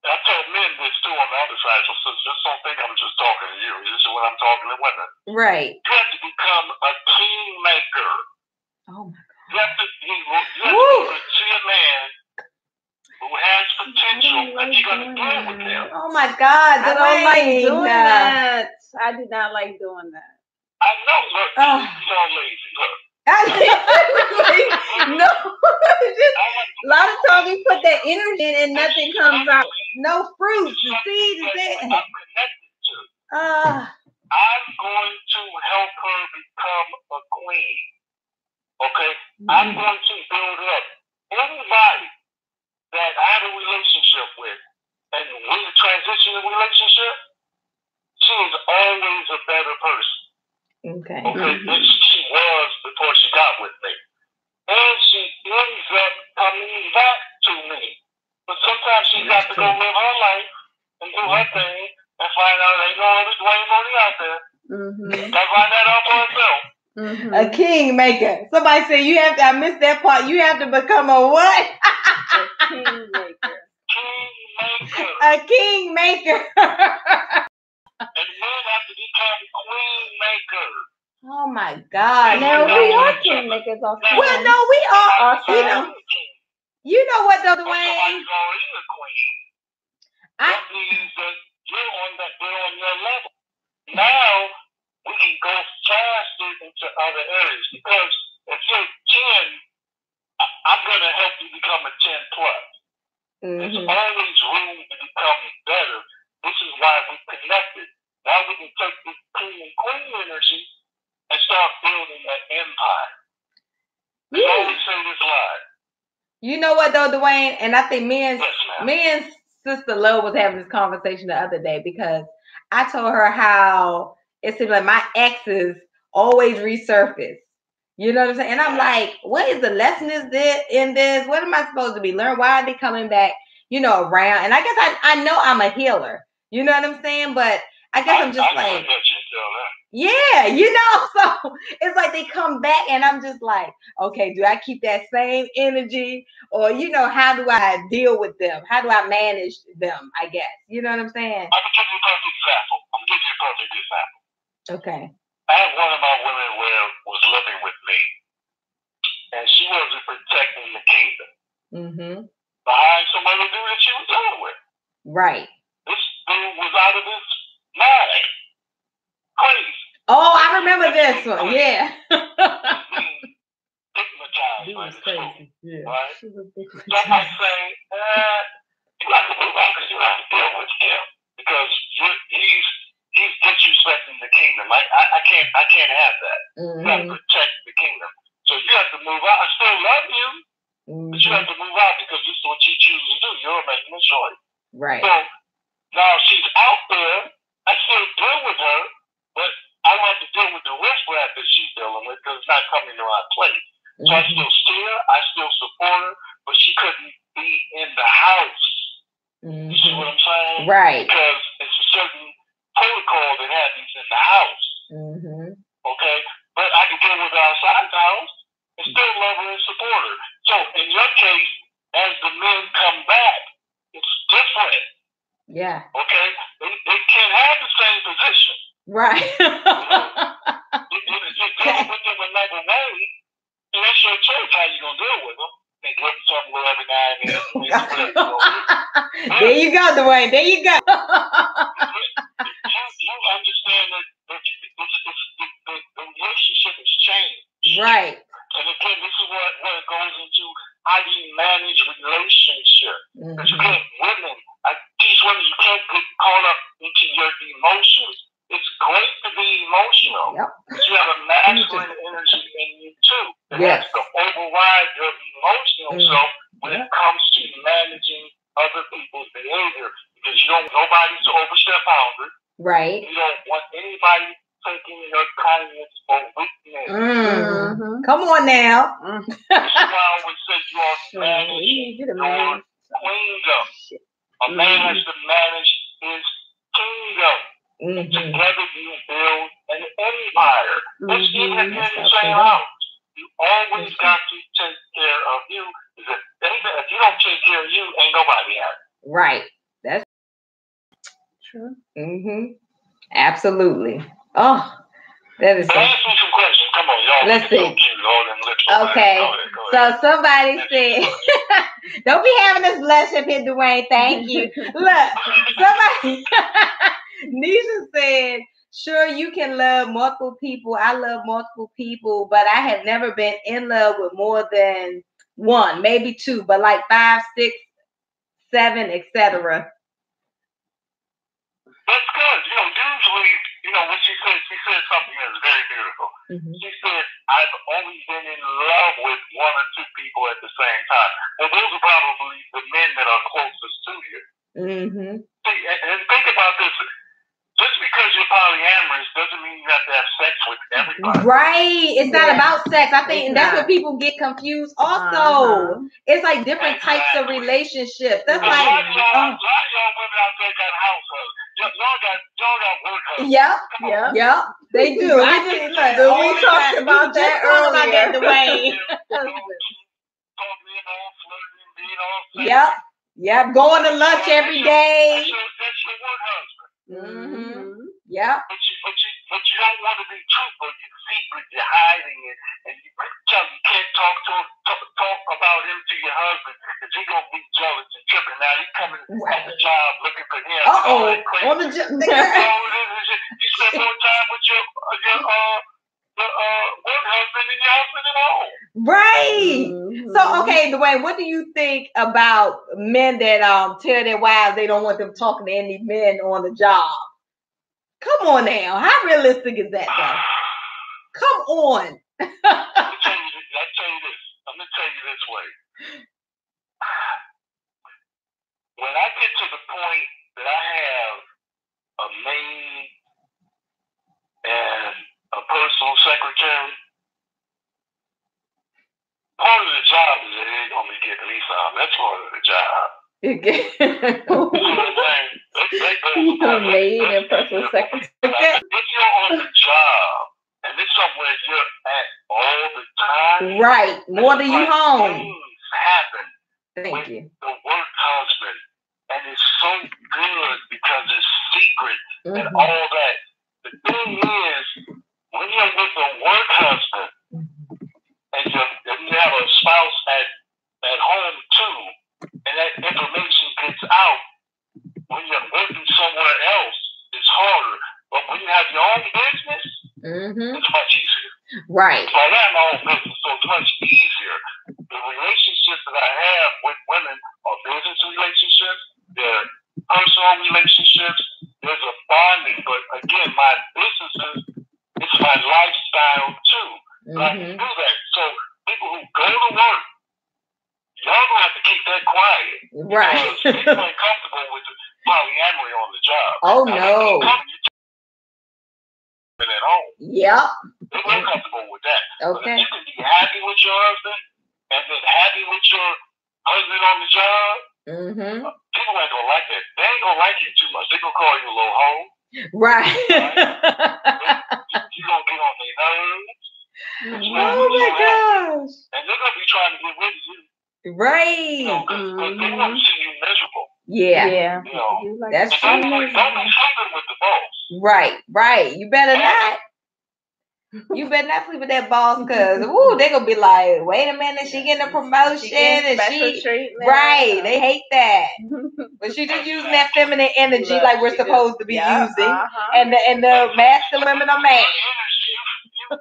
I tell men this too on the other side, so just don't think I'm just talking to you. This is when I'm talking to women. Right. You have to become a kingmaker. Oh my God. God, I don't like Dwayne. doing that. I do not like doing that. I know, look, you're all lazy. Look. No, just a lot of times we put that energy in and nothing comes out. No fruits. The seed is there. I'm connected to. I'm going to help her become a queen. Okay? I'm going to build up anybody that I have a relationship with, and when you transition the relationship, she is always a better person. Okay. Okay, she was before she got with me. And she ends up coming back to me. But sometimes she's got to go live her life and do her thing and find out ain't no other Dwayne Mooney out there. Gotta find that out for herself. A kingmaker. Somebody said you have to, I missed that part, you have to become a what? A kingmaker. Kingmaker. A kingmaker. And men have to become queen makers. Oh my God. Now we are kingmakers also. Well, no, we are. Awesome. You know what though, Dwayne? Somebody's already a queen. That means that they're on your level. Now we can go faster into other areas because if you're 10, I'm going to help you become a 10 plus. There's always room to become better. This is why we connected. Now we can take this king and queen energy and start building an empire. We always say this line. You know what though, Dwayne? And I think me and Sister Love was having this conversation the other day because I told her how it seems like my exes always resurface. You know what I'm saying? And I'm like, what is the lesson in this? What am I supposed to be learning? Why are they coming back, around? And I guess I know I'm a healer. You know what I'm saying? But I guess I'm just like, yeah, so it's like they come back and I'm just like, okay, do I keep that same energy? Or, how do I deal with them? How do I manage them, I guess? You know what I'm saying? I'm going to give you a perfect example. Okay. I had one of my women where was living with me, and she wasn't protecting the kingdom. Behind some other dude that she was dealing with. Right. This dude was out of his mind. Crazy. Oh, I remember this one. Yeah. Hypnotized by this fool. Yeah. Right? So I'm like saying, you have to move out because you have to deal with him because he's disrespecting the kingdom. I can't have that. You have to protect the kingdom. So you have to move out. I still love you, but you have to move out because this is what you choose to do. You're making a choice. Right. So now she's out there. I still deal with her, but I don't have to deal with the riffraff that she's dealing with because it's not coming to our place. So I still see her, I still support her, but she couldn't be in the house. You see what I'm saying? Right. Because it's a certain protocol that happens in the house. Okay? But I can deal with her outside the house and still love her and support her. So in your case, as the men come back, it's different. Yeah. Okay? They can't have the same position. Right. If you're dealing with them another way, and that's your choice how you're going to deal with them. And give them something every now and then. There you go, Dwayne. There you go. You understand that the relationship has changed. Right. And again, this is where it goes into how do you manage relationships. Because women, I teach women you can't get caught up into your emotions. It's great to be emotional. Yep. But you have a masculine energy in you too. And that's to override your emotional self when it comes to managing other people's behavior. Because you don't want nobody to overstep boundaries. Right. You don't want anybody taking your kindness or weakness. Come on now. This is why I always say you are managing your kingdom. A man has to manage his kingdom. Together you build an empire. It's even if you're in the same house. You always got to take care of you. Because if you don't take care of you, ain't nobody happy. Right. That's true. Absolutely. Oh, that is. Ask me some questions. Come on, y'all. Let's see. So cute. All them lips. Okay. So somebody said. Don't be having this blush up here, Dwayne. Thank you. Look, somebody, Nisha said, sure, you can love multiple people. I love multiple people, but I have never been in love with more than one, maybe two, but like 5, 6, 7, etc. That's good. Usually, what she said something that's very beautiful. Mm-hmm. She said, I've only been in love with 1 or 2 people at the same time. Well, those are probably the men that are closest to you. Mm-hmm. See, and think about this. Just because you're polyamorous doesn't mean you have to have sex with everybody. Right. It's not about sex. I think that's what people get confused also. It's like different types of relationships. That's like a lot of y'all women out there got house husbands. Y'all got work husbands. Yep. They do. We talked about that earlier. Dwayne. Yep. Going to lunch every day. That's your work husband. Mm-hmm. Yeah. But you don't want to be truthful. You're secret. You're hiding it, and you can't talk about him to your husband because he's gonna be jealous and tripping. Now he's coming at the job looking for him. On the job. You spend more time with your work husband than your husband at home. Right. Mm-hmm. So, okay, Dwayne, what do you think about men that tell their wives they don't want them talking to any men on the job? Come on now. How realistic is that, though? Come on. I'll tell you this. I'm going to tell you this way. When I get to the point that I have a maid and a personal secretary, part of the job is that they're going to be getting me some. That's part of the job. Maid and personal secretary. If you're on the job and it's somewhere you're at all the time, right? More than you home. Things happen. Thank you. The work husband, and it's so good because it's secret and all that. The thing is, when you're with a work husband and you have a spouse at home too, and that information gets out, when you're working somewhere else, it's harder. But when you have your own business, it's much easier. Right. So I have my own business, so it's much easier. The relationships that I have with women are business relationships, they're personal relationships, there's a bonding. But again, my businesses, it's my lifestyle too. I can do that. So people who go to work, y'all gonna have to keep that quiet. Right. Because people ain't comfortable with polyamory on the job. Oh, no. And at home. Yep. They're not comfortable with that. Okay. But if you can be happy with your husband and then happy with your husband on the job, people ain't gonna like that. They ain't gonna like you too much. They're gonna call you a little hoe. Right. You're gonna get on their nerves. Oh my gosh. And they're gonna be trying to get rid of you. Right. Because they want to see you miserable. Yeah. That's true. Don't be sleeping with the boss. Right. You better not. You better not sleep with that boss, because they're gonna be like, wait a minute, she getting a promotion and special treatment. Right. They hate that. But she just using that feminine energy like we're supposed to be using. And the masculine women are mad. You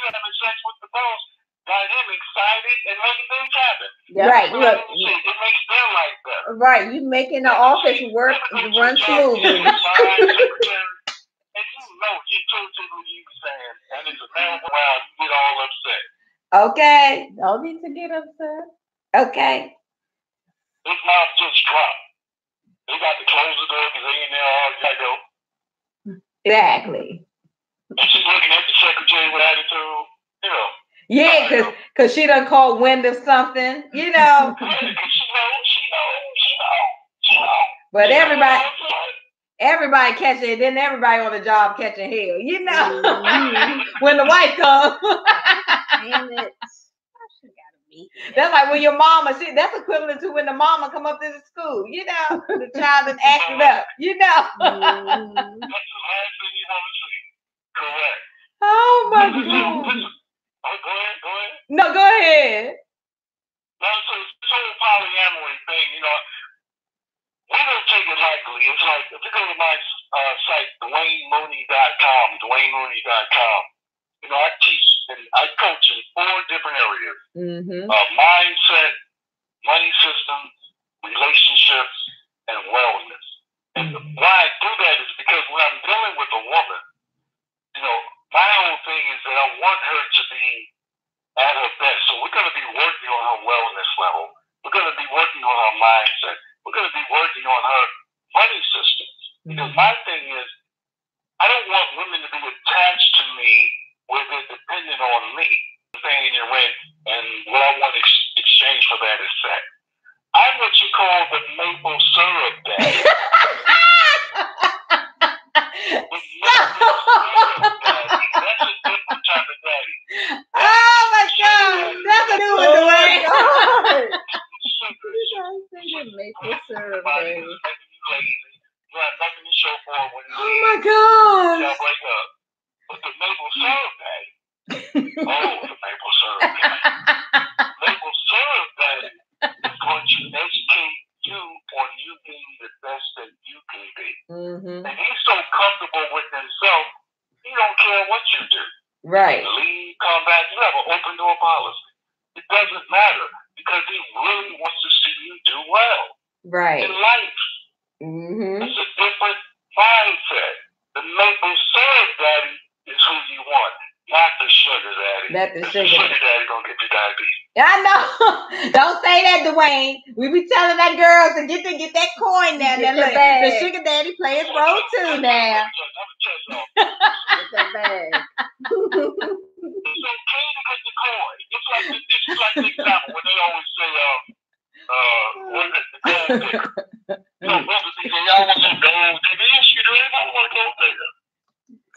having sex with the boss got him excited and making things happen. Right. Look, it makes their life better. Right. You making the office work run smoothly. And you totally you saying, and it's a man around, you get all upset. Okay. Don't need to get upset. Okay. His mouth just dropped. They got to close the door because they in there all night though. Exactly. And she's looking at the secretary with attitude, Yeah, because she done caught wind of something, Yeah, because she knows. But everybody catching it, then everybody on the job catching hell, when the wife comes. Damn it. That's like when your mama, that's equivalent to when the mama come up to the school, the child is acting up, That's the last thing you want to see. Correct. Oh my God. Go ahead. No, go ahead. No, so this whole polyamory thing, you know, we don't take it lightly. It's like, if you go to my site, DwayneMooney.com, DwayneMooney.com, you know, I teach and I coach in 4 different areas. Mindset, money systems, relationships, and wellness. And why I do that is because when I'm dealing with a woman, you know, my whole thing is that I want her to be at her best. So we're going to be working on her wellness level. We're going to be working on her mindset. We're going to be working on her money systems. Because my thing is, I don't want women to be attached to me where they're dependent on me, paying your rent, and what I want to exchange for that is sex. I'm what you call the maple syrup daddy. That's a different type of daddy. Oh my God, that's a new one, Dwayne. Maple syrup, baby. You have nothing to show for it when you Oh my God. break up. But the maple syrup daddy. Oh, the maple syrup daddy. Maple syrup daddy is going to educate you on you being the best that you can be. And he's so comfortable with himself, he don't care what you do. Right. Leave, come back, you have an open door policy. It doesn't matter because he really wants to see you do well Right. in life. It's a different mindset. The maple syrup daddy is who you want, not the sugar daddy. Not the sugar daddy gonna get you diabetes. I know. Don't say that, Dwayne. We be telling that girls to get that coin now. The sugar daddy play his role too now. Let me tell y'all. Get that bag. It's okay to get the coin. It's like the example when they always say, what is it, the gold digger. You know, brothers think y'all want some gold digger. Yes, you do. Everybody want a gold digger.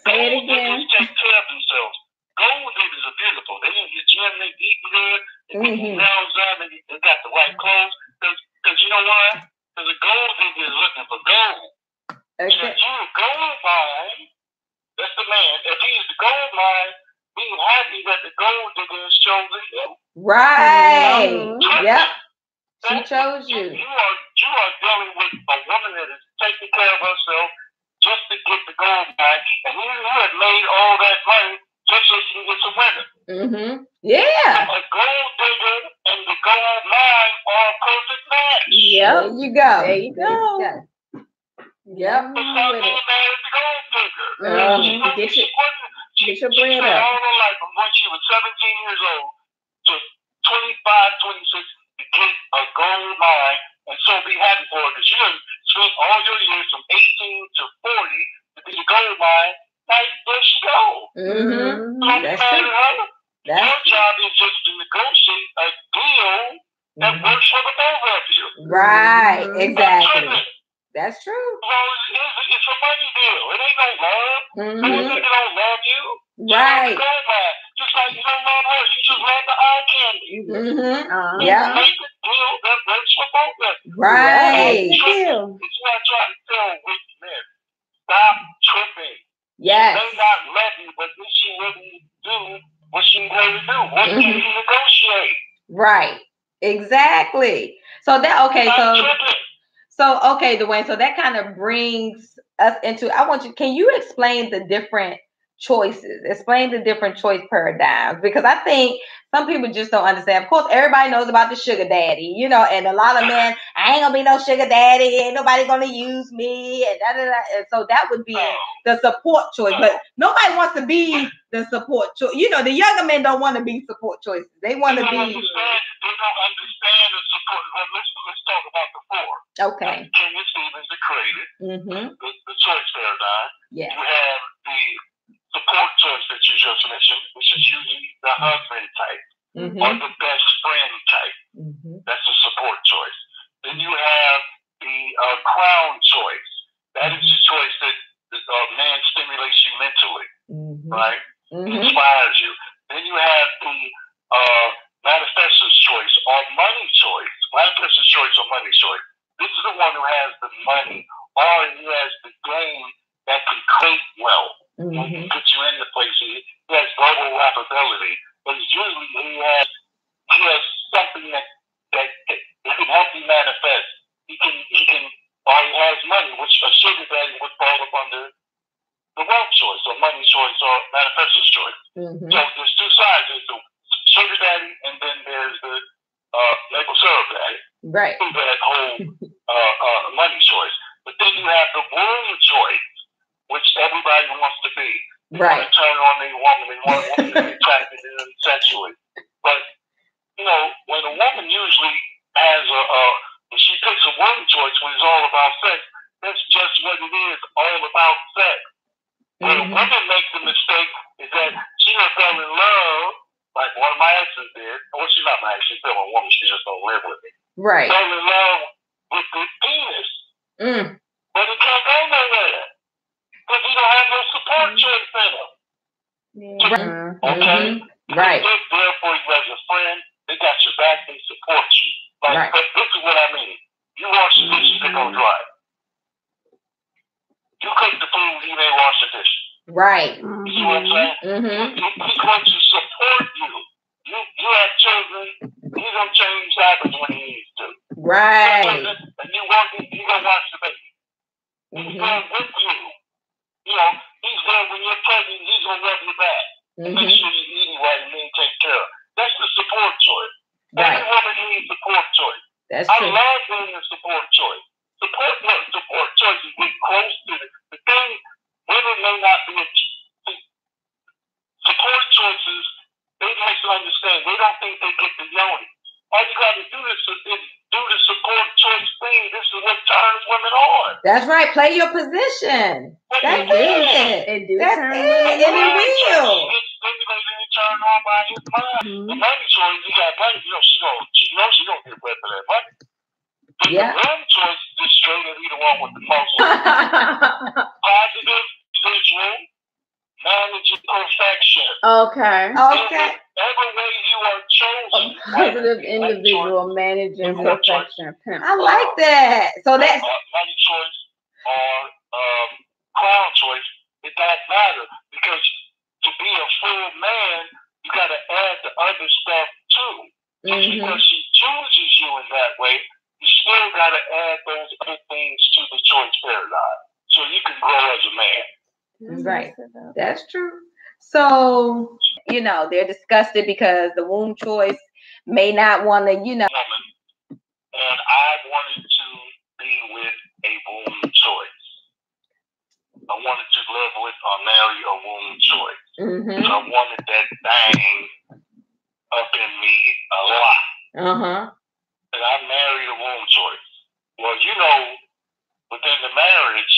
Say it Gold again. diggers take care of themselves. Gold diggers are beautiful. They in your gym, they eating good, they get their nails done, they got the right clothes. Because you know why? Because a gold digger is looking for gold. Okay. So if you're a gold mine, that's the man. If he's the gold mine, be happy that the gold digger has chosen him. Right. Yep. She chose you. You are dealing with a woman that is taking care of herself just to get the gold mine, and you have made all that money just so you can get some women. Yeah. A gold digger and the gold mine are a perfect match. Yep. There you go. There you go. Yep. It's not being mad at the gold digger. Get your bread spent up. all her life from when she was 17 years old to 25, 26 to get a gold mine, and so be happy for her because you have spent all your years from 18 to 40 to be a gold mine. Now there she goes. That's true. Your job is just to negotiate a deal that works for the both of you. Right. Exactly. That's true. So it's a money deal. It ain't no love. No nigga don't love you. Right. You don't love, just like you don't love her. You just love the eye candy. Yeah. Make a deal that works for both of you. Right. It's what I try to tell weak men. Stop tripping. Yes. She may not love you, but did she really do what she really do? What can you negotiate? Right. Exactly. So that okay, Dwayne. So that kind of brings us into. Can you explain the different choices? Explain the different choice paradigms, because I think some people just don't understand. Of course, everybody knows about the sugar daddy, and a lot of men, I ain't gonna be no sugar daddy, ain't nobody gonna use me, and And so that would be the support choice. But nobody wants to be the support choice. The younger men don't want to be support choices. They want to be. They don't understand the support. Let's talk about the 4. Okay. Kenya Stevens, the creator, the choice paradigm. Yeah. You have the support choice that you just mentioned, which is usually the husband type or the best friend type. That's a support choice. Then you have the crown choice. That is the choice that the man stimulates you mentally, right? Inspires you. Then you have the manifestor's choice or money choice. Manifestor's choice or money choice. This is the one who has the money, or he has the game that can create wealth. He puts you in the place. He has global rappability, but usually he has something that can choice or manifesto's choice. Mm-hmm. So there's two sides. There's the sugar daddy, and then there's the maple syrup daddy. Right. That whole money choice. But then you have the womb choice, which everybody wants to be. They Right. want to turn on their woman. They want to be attracted to them sexually. But, you know, when a woman usually has when she picks a womb choice when it's all about sex, that's just what it is, all about sex. Where Mm-hmm. women make the mistake is that she fell in love, like one of my exes did. Well, she's not my ex, she's still a woman, she just don't live with me. Right. Fell in love with the penis. Mm. But it can't go nowhere. Because he don't have no support choice in him. Yeah. Okay? Mm-hmm. Right. They're there for you as a friend. They got your back, they support you. Like, Right. but this is what I mean. You wash the dishes, they go dry. You cook the food, he may wash the dishes. Right. You see what I'm saying? Mm-hmm. He's going to support you. You have children, he's going to change habits when he needs to. Right. And you want he's going to watch the baby. He's there with you. You know, he's there when you're pregnant, he's going to rub your back. And make sure you're eating right and being taken care of. That's the support choice. Right. Every woman needs support choice. That's I true. love being a support choice. Support choice is get close to the thing. Women may not be support choices. They misunderstand. They don't think they get the yoni. All you got to do is do the support choice thing. This is what turns women on. That's right. Play your position. That's it. It do That's turn it. women And it on. will. It's stimulated and turned on by his mind. The money choice, you got money. You know, she knows she don't get wet for that money. But Yeah. the wrong choice is just straight up either one with the muscle. Positive, visual, managing perfection. Okay. Okay. Every way you are chosen. Positive individual managing perfection. Pimp. I like that. So that's money choice or crown choice. It don't matter because to be a full man, you got to add the other stuff too. Just because she chooses you in that way, you still got to add those other things to the choice paradigm so you can grow as a man. right. That's true. So, you know, they're disgusted because the womb choice may not want to, you know. Woman, and I wanted to be with a womb choice. I wanted to live with or marry a womb choice. Mm-hmm. I wanted that thing up in me a lot. Uh-huh. And I married a womb choice. Well, you know, within the marriage,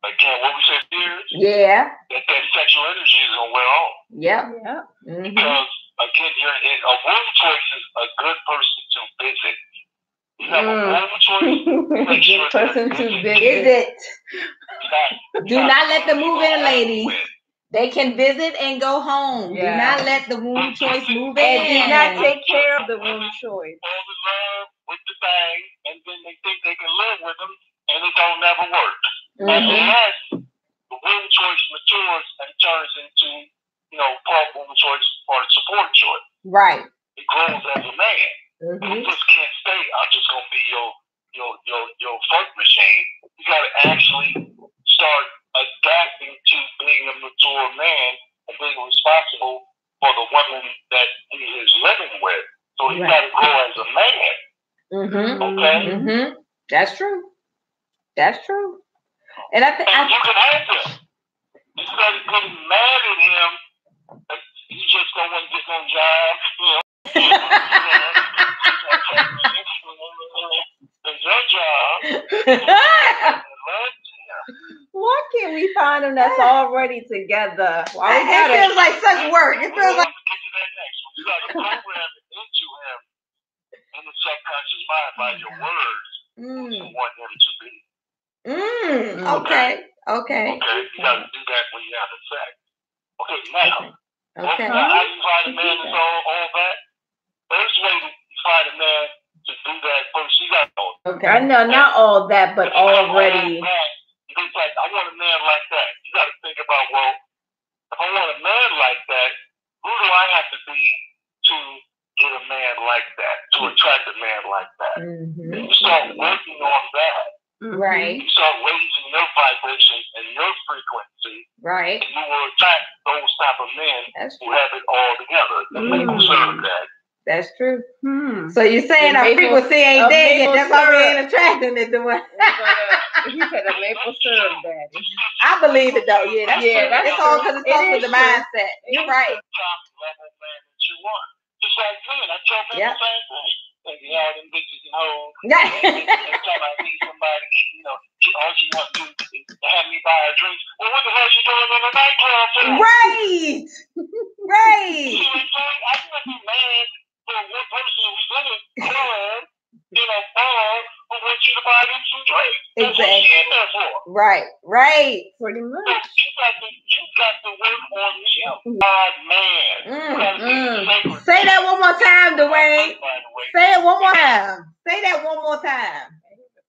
again, what we said years, Yeah. that sexual energy is gonna wear off. Yep. Yeah. Mm-hmm. Because again, a womb choice is a good person to visit. You have a womb choice, make sure Good person to visit. Visit. Do not let them move in, with. ladies. They can visit and go home. Yeah. Do not let the womb choice move in. And do not take care of the womb choice. Fall in love with the thing, and then they think they can live with them, and it don't never work. Unless the womb choice matures and turns into, you know, part womb choice, part support choice. Right. It grows as a man. You just can't say, I'm just gonna be your fuck machine. You gotta actually start adapting to being a mature man and being responsible for the woman that he is living with. So you gotta grow as a man. Okay? That's true. That's true. And I think you can have him. Instead of getting mad at him, you just don't want to get no job, you know. It's your job. Why can't we find them that's already together? Why we it feels like such work. It feels like get to that next one. You got to program it into him in the subconscious mind by your words who you want him to be. Okay. Okay, you got to do that when you have sex. Okay, now. Okay. How you find a man that's all that? First way you find a man to do that first, you got to know. Okay. I know, not all that, but already. It's like, I want a man like that. You got to think about, well, if I want a man like that, who do I have to be to get a man like that, to attract a man like that? You start working on that. Right. You start raising your vibration and your frequency Right. And you will attack those type of men who have it all together. The maple syrup daddy. That's true. So you're saying our frequency ain't there yet. That's why we ain't attracting it to one. He said a maple syrup daddy. I believe it though. Yeah, that's true. It's all because it starts with the mindset. You're right. Top level man that you want. Just like men, I tell men the same thing. Like, you know, them bitches and hoes. Every time I see somebody, you know, all she wants to do is have me buy a drink. Well, what the hell you doing in the nightclub for? Right. Right. You know what I'm saying? I can't be mad for one person who's in a club, you know, bar, who wants you to buy them some drinks. That's what she in there for. Right. Right. Pretty much. You got to work on him. God, man. Say that one more time, Dwayne. Say it one more time. Say that one more time.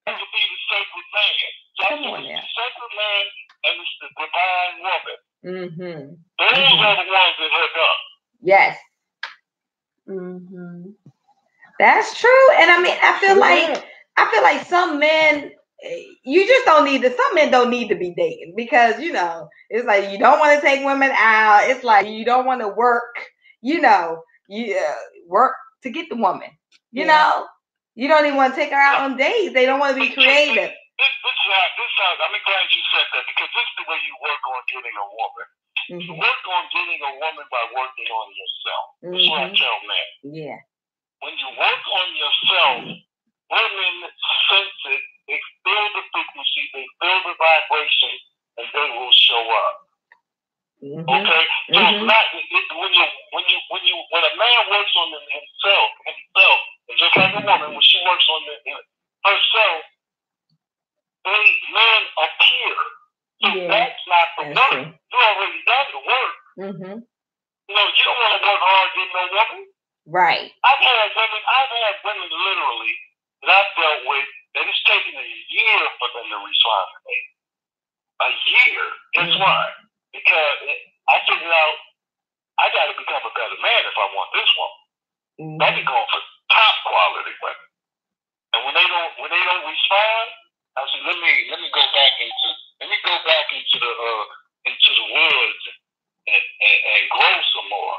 To be the sacred man. Come on now. The sacred man and it's the divine woman. Mm-hmm. Those are the ones that hook up. Yes. Mm-hmm. That's true. And I mean, I feel like some men, you just don't need to. Some men don't need to be dating because you know it's like you don't want to take women out. It's like you don't want to work. You know, you work to get the woman. You know, you don't even want to take her out on dates. They don't want to be creative. This I'm glad you said that because this is the way you work on getting a woman. You work on getting a woman by working on yourself. That's what I tell men. Yeah. When you work on yourself, women sense it. They feel the frequency. They feel the vibration, and they will show up. Okay. So it's not when a man works on himself, and just like a woman, when she works on herself, men appear. So that's not the work. You already done the work. You know, you don't want to work hard getting no woman. Right. I've had women literally that I've dealt with that it's taken a year for them to respond to me. A year. Guess why? Because I figured out I got to become a better man if I want this woman. I be going for top quality women. And when they don't respond, I said, let me go back into the woods and grow some more,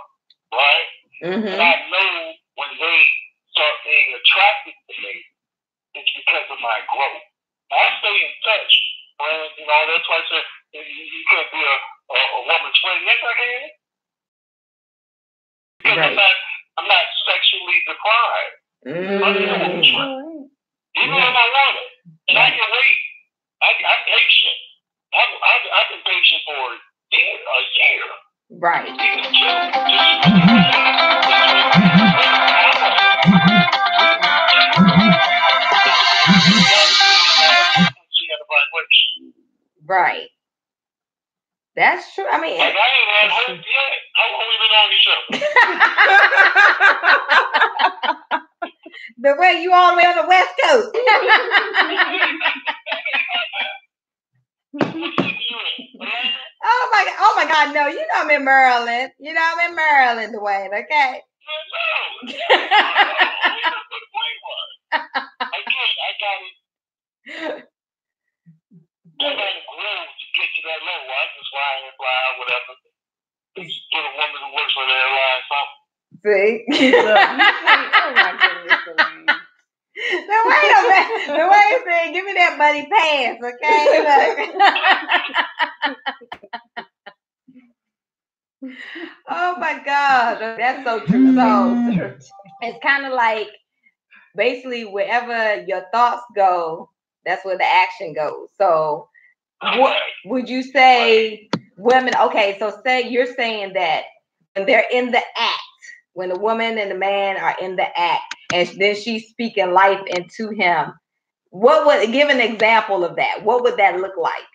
right? And I know when they start being attracted to me, it's because of my growth. I stay in touch, friends, you know. That's why I said you can't be a woman's friend. Yes, I can. Because I'm not sexually deprived. I'm a woman's friend. Even if I want it, and I can wait. I'm patient. I've been patient for a year. Right. Right. That's true. I mean, like I ain't had hope yet. How long we been on each other? The way you all the way on the West Coast. Oh my God, no, you know I'm in Maryland. You know I'm in Maryland, Dwayne, okay? I got to grow to get to that level. I just fly and fly out, whatever. Just get a woman who works for the airline, something. See? Oh my goodness, Dwayne. Now wait a minute. The way you said, give me that buddy pass, okay? Oh my God, that's so true. So it's kind of like basically wherever your thoughts go, that's where the action goes. So what would you say women, okay, so say you're saying that when they're in the act, when the woman and the man are in the act, and then she's speaking life into him, what would, give an example of that? What would that look like?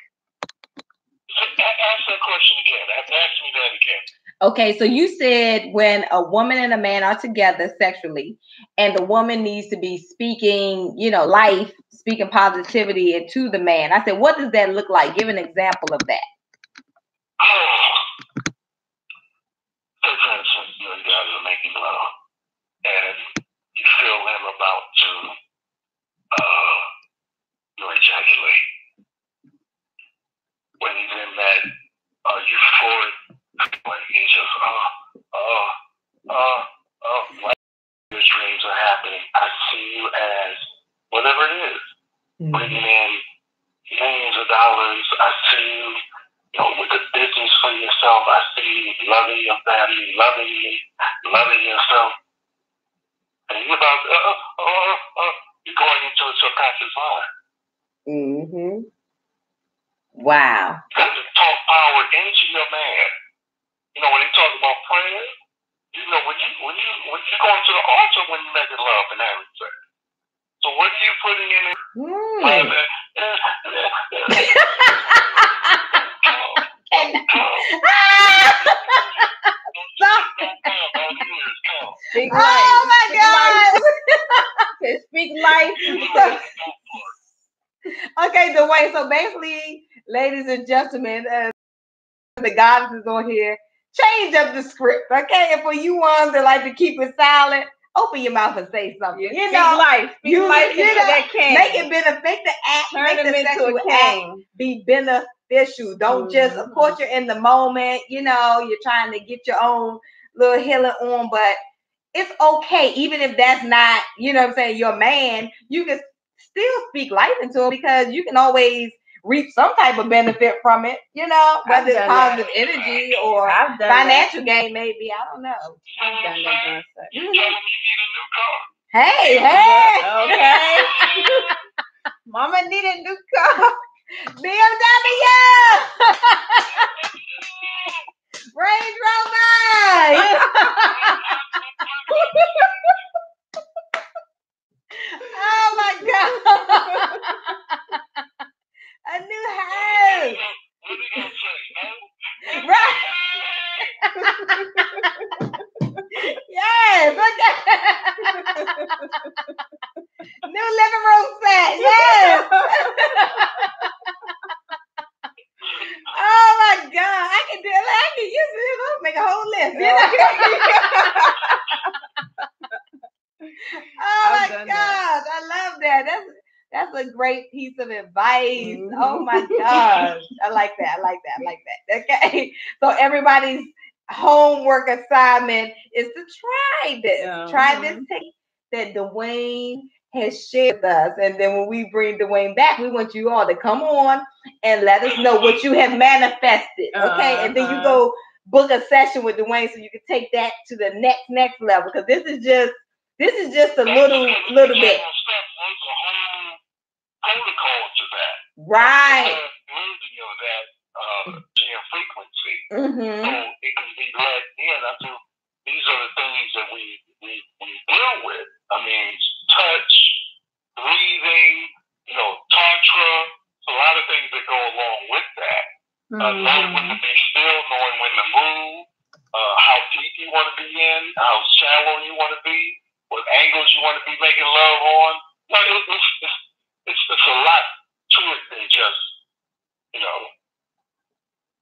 Ask that question again. Ask me that again. Okay, so you said when a woman and a man are together sexually, and the woman needs to be speaking, you know, life, speaking positivity into the man. I said, what does that look like? Give an example of that. So, for instance, you guys are making love, and you feel him about to ejaculate. When he's in that I see you as whatever it is, bringing in millions of dollars. I see you, with the business for yourself. I see you loving your family, loving yourself. And you're about, you're going into a subconscious mind. Mm-hmm. Wow. You have to talk power into your man. When they talk about prayer, when you go into the altar when you make love and having sex. So what are you putting in it? Speak life. Oh my God. Speak life. Okay, Dwayne. So basically, ladies and gentlemen, the goddesses on here, change up the script, okay? And for you ones that like to keep it silent, open your mouth and say something. Speak life. Speak life into that cane. Make it benefit the act. Turn make the sexual act be beneficial. Don't just, of course, you're in the moment. You're trying to get your own little healing on, but it's okay, even if that's not, your man. You can still speak life into him because you can always reap some type of benefit from it, whether it's positive energy or financial gain, maybe. I don't know. I've done that. You tell him you need a new car. Hey. Okay. Mama need a new car. BMW. Range Rover. Oh my God. A new house. What are you going to say? No? Right. Yes. Okay. New living room set. Yes. Oh my God. I can use this. I'll make a whole list. Oh my gosh. I love that. That's a great piece of advice. Oh my gosh. I like that. Okay. So everybody's homework assignment is to try this. Try this technique that Dwayne has shared with us. And then when we bring Dwayne back, we want you all to come on and let us know what you have manifested. Okay. And then you go book a session with Dwayne so you can take that to the next level. Because this is just a little bit. There's a whole protocol to that. Right. Losing of that frequency. Mm-hmm. So it can be led in. I think these are the things that we deal with. I mean, touch, breathing, tantra. So a lot of things that go along with that. Knowing when to be still, knowing when to move, how deep you want to be in, how shallow you want to be, what angles you want to be making love on. It's a lot to it than just,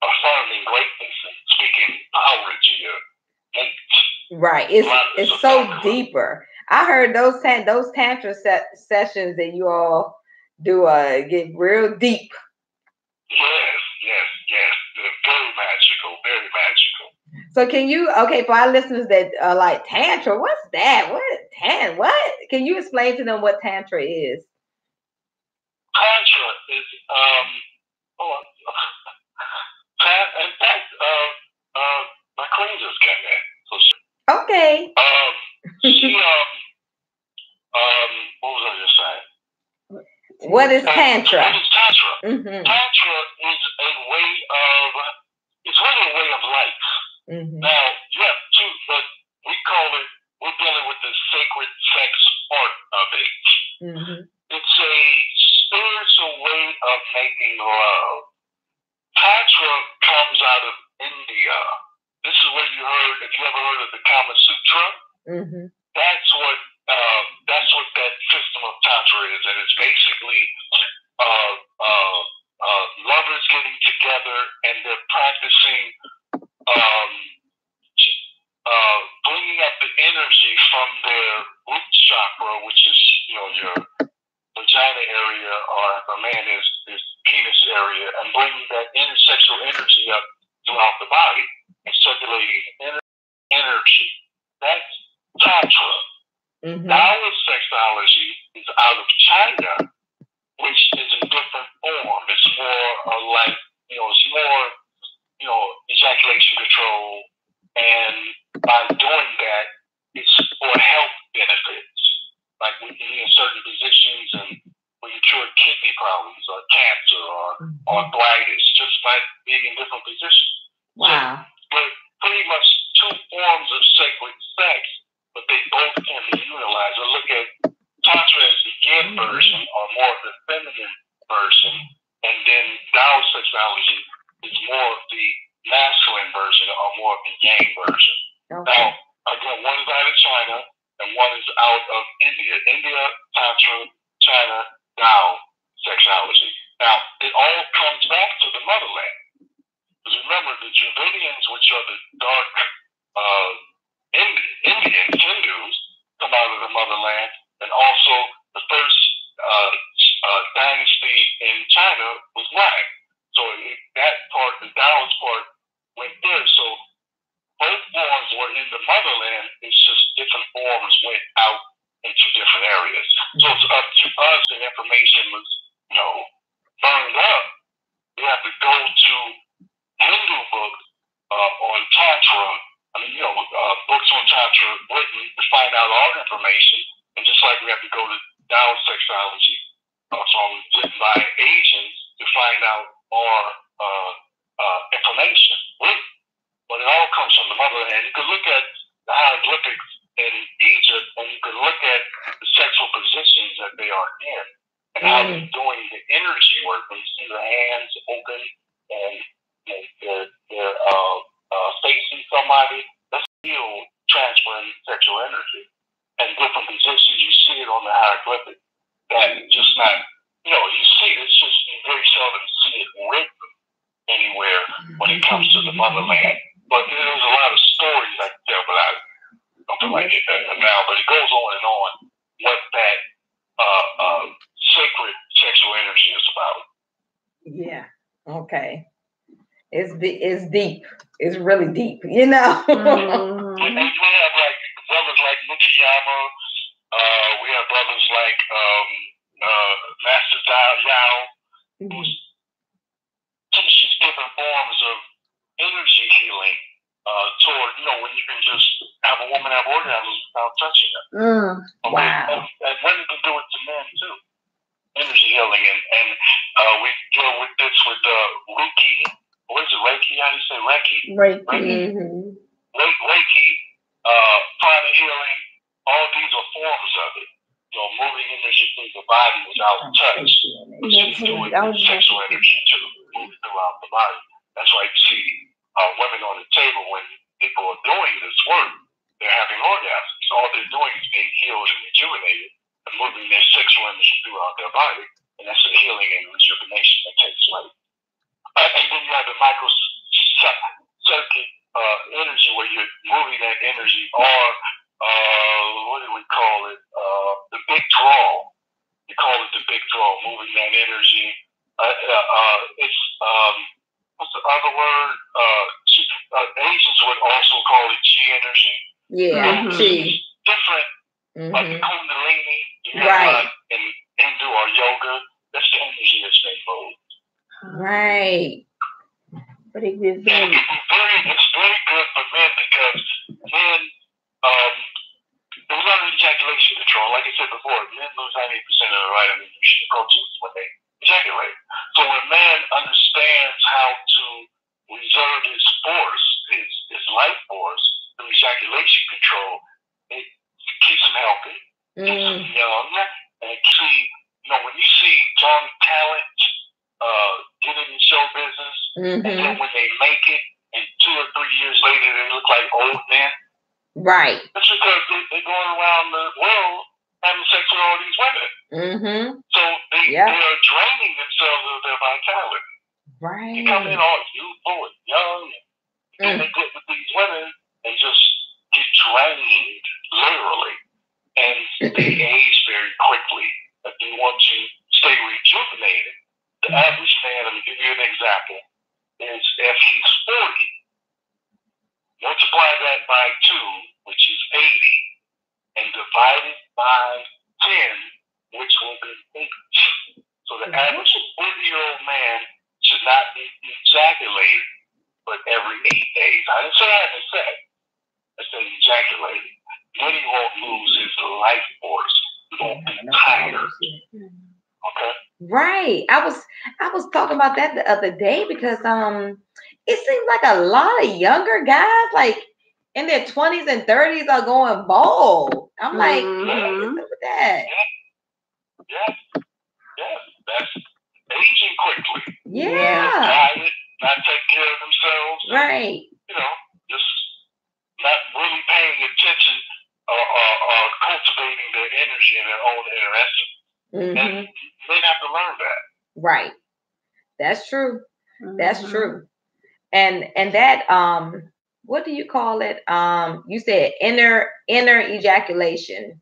affirming greatness and speaking power to your mate. Right. It's so deeper. I heard those tantra sessions that you all do get real deep. Yes. They're very magical. So can you, for our listeners that are like, tantra, what's that? What? Can you explain to them what tantra is? Tantra is, in fact, my queen just came in. So okay. What was I just saying? What is tantra? What is tantra? Mm-hmm. Tantra is it's really a way of life. Mm-hmm. Now, but we're dealing with the sacred sex part of it. Mm-hmm. It's a spiritual way of making love. Tantra comes out of India. This is where if you ever heard of the Kama Sutra, mm-hmm. that's what that system of Tantra is. And it's basically lovers getting together and they're practicing bringing up the energy from their root chakra, which is, your vagina area, or if a man is penis area, and bringing that sexual energy up throughout the body and circulating energy. That's Tantra. Mm-hmm. Our sex sexuality is out of China, which is a different form. It's more like, it's more, ejaculation control. And by doing that, it's for health benefits. Like when you're in certain positions and when you cure kidney problems or cancer or arthritis, just by being in different positions. Wow. So they're pretty much two forms of sacred sex, but they both can be utilized. So look at Tantra as the yin version or more of the feminine version, and then Tao sexuality is more of the masculine version or more of the yang version. Okay. Now, again, one is out of China and one is out of India. India, Tantra, China, Tao sexuality. Now, it all comes back to the motherland. Because remember, the Dravidians, which are the dark Indians, Hindus, come out of the motherland, and also the first dynasty in China was black. So that part, the Taoist part, went there. So both forms were in the motherland. It's just different forms went out into different areas. So it's up to us, and information was, burned up. We have to go to Hindu books on Tantra. Books on Tantra written to find out all information. And just like we have to go to Tao sexuality written by Asians to find out more information. But it all comes from the motherland. You can look at the hieroglyphics in Egypt, and you can look at the sexual positions that they are in, and how they're doing the energy work. When you see the hands open and they're facing somebody, that's still transferring sexual energy. And different positions, you see it on the hieroglyphic. That just not, you see it, it's just you very seldom see it written anywhere when it comes to the motherland. But there's a lot of stories I can tell, but I don't feel like it now. But it goes on and on what that sacred sexual energy is about. Yeah. Okay. It's deep. It's really deep. And we have like brothers like Nikiyama. We have brothers like Master Yao, who teaches different forms of energy healing toward, when you can just have a woman have orgasms without touching her. Wow. And women can do it to men too. Energy healing. And we deal with this with Reiki. What is it, Reiki? How do you say Reiki? Reiki. Reiki, prana healing. All these are forms of it. Moving energy through the body without touch. Which is doing sexual energy too, moving throughout the body. That's why you see women on the table when people are doing this work, they're having orgasms. All they're doing is being healed and rejuvenated and moving their sexual energy throughout their body. And that's the healing and rejuvenation that takes place. And then you have the microcircuit energy where you're moving that energy, or what do we call it? The big draw. We call it the big draw, moving that energy. It's what's the other word? Asians would also call it chi energy. Yeah, chi. Different, like the Kundalini, right? In Hindu or yoga, that's the energy that's been moved. Right. But it's very good for men because men, there's not ejaculation control. Like I said before, men lose 98% of the vitamin proteins when they ejaculate. So when a man understands how to reserve his force, his life force, through ejaculation control, it keeps him healthy, keeps him young, and it keeps, when you see young talent get in the show business, and then when they make it, and 2 or 3 years later they look like old men. Right. That's because they're going around the world having sex with all these women. So they are draining themselves of their vitality. Right. They come in all youthful and young, and they get with these women and just get drained, literally. And they age very quickly. If you want to stay rejuvenated, the average man, let me give you an example, is if he's 40, multiply that by 2, which is 80, and divide it by 10, which will be 8. So the average 40-year-old man should not be ejaculating but every 8 days. I didn't say having sex. I said ejaculating. Then he won't lose his life force. He won't be tired. Okay. Right. I was talking about that the other day because it seems like a lot of younger guys like in their 20s and 30s are going bald. I'm like, what's up with that? Yeah. That's aging quickly. Yeah. Diet, not taking care of themselves. Right. You know, just not really paying attention or cultivating their energy and their own inner essence. And they have to learn that. Right. That's true. That's true. And that what do you call it? You said inner ejaculation.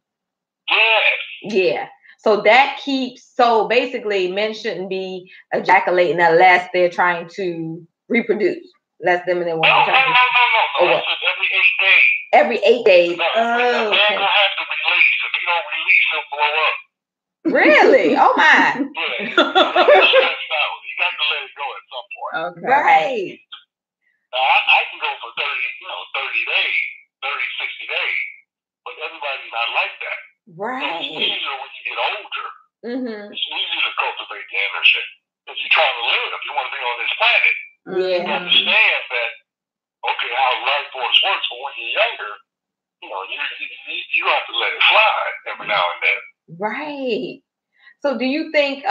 Yeah. So that keeps, so basically men shouldn't be ejaculating unless they're trying to reproduce. Less than they want to try to. No. That's every 8 days. Every 8 days. No, oh, okay. Okay. Will have to release. If you don't release, he'll blow up. Really? Oh my. Yeah, he's stressed out. You got to let it go at some point. Okay. Right. Now, I can go for 30 days, 60 days, but everybody's not like that. Right. So it's easier when you get older. It's easier to cultivate the energy. If you're trying to live, if you want to be on this planet, you understand that, okay, how life force works, but when you're younger, you have to let it fly every now and then. Right. So do you think,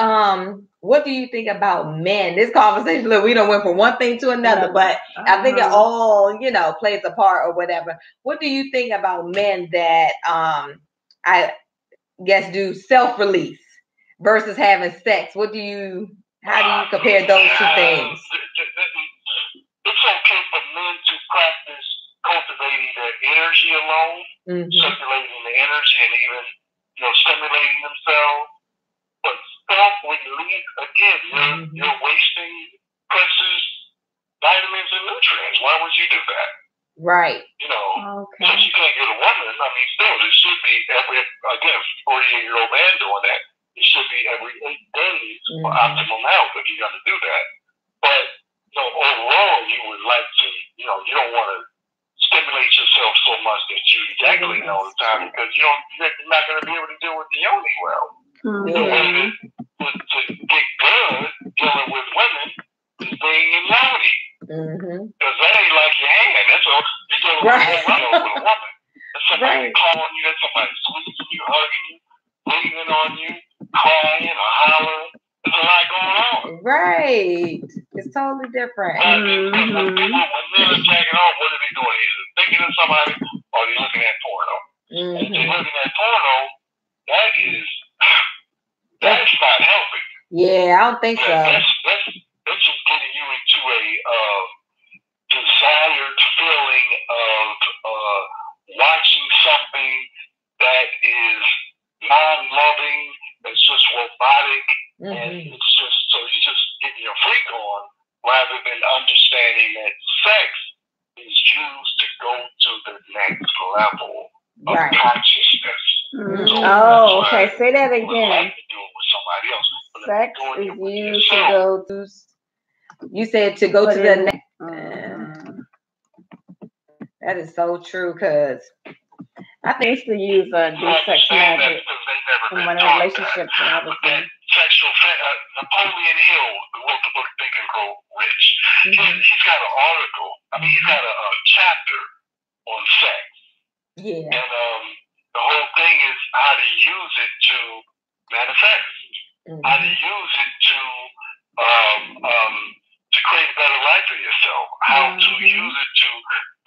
what do you think about men? This conversation, look, we don't went from one thing to another, but I think it all, plays a part or whatever. What do you think about men that, I guess, do self-release versus having sex? How do you compare those two things? It's okay for men to practice cultivating their energy alone, circulating the energy and even, stimulating themselves. But self-release, again, you're wasting precious vitamins and nutrients. Why would you do that? Right. Since you can't get a woman, still, it should be every, again, 48-year-old man doing that. It should be every 8 days for optimum health if you're going to do that. But, overall, you would like to, you don't want to stimulate yourself so much that you ejaculate all the time because you're not going to be able to deal with the yoni well. The way to get good dealing with women is being in yoni. Because that ain't like your hand. That's all. You're dealing with a woman. That's somebody calling you. That's somebody squeezing you, hugging you, breathing on you, crying or hollering. There's a lot going on. Right. It's totally different. When men are jacking off, what are they doing? Either thinking of somebody or they're looking at porno. And if they're looking at porno, that's not healthy. Yeah, I don't think so. That's just getting you into a desired feeling of watching something that is non-loving, that's just robotic, and it's just, so you're just getting your freak on rather than understanding that sex is used to go to the next level of consciousness. So okay, say that again. Like to do it with somebody else. Sex is used to go to. You said to go to the next. That is so true, because I think it's to use do sex magic in one relationships and everything. Sexual Napoleon Hill, who wrote the book Think and Grow Rich. He's got an article. He's got a chapter on sex. Yeah. And the whole thing is how to use it to manifest. How to use it to create a better life for yourself. How to use it to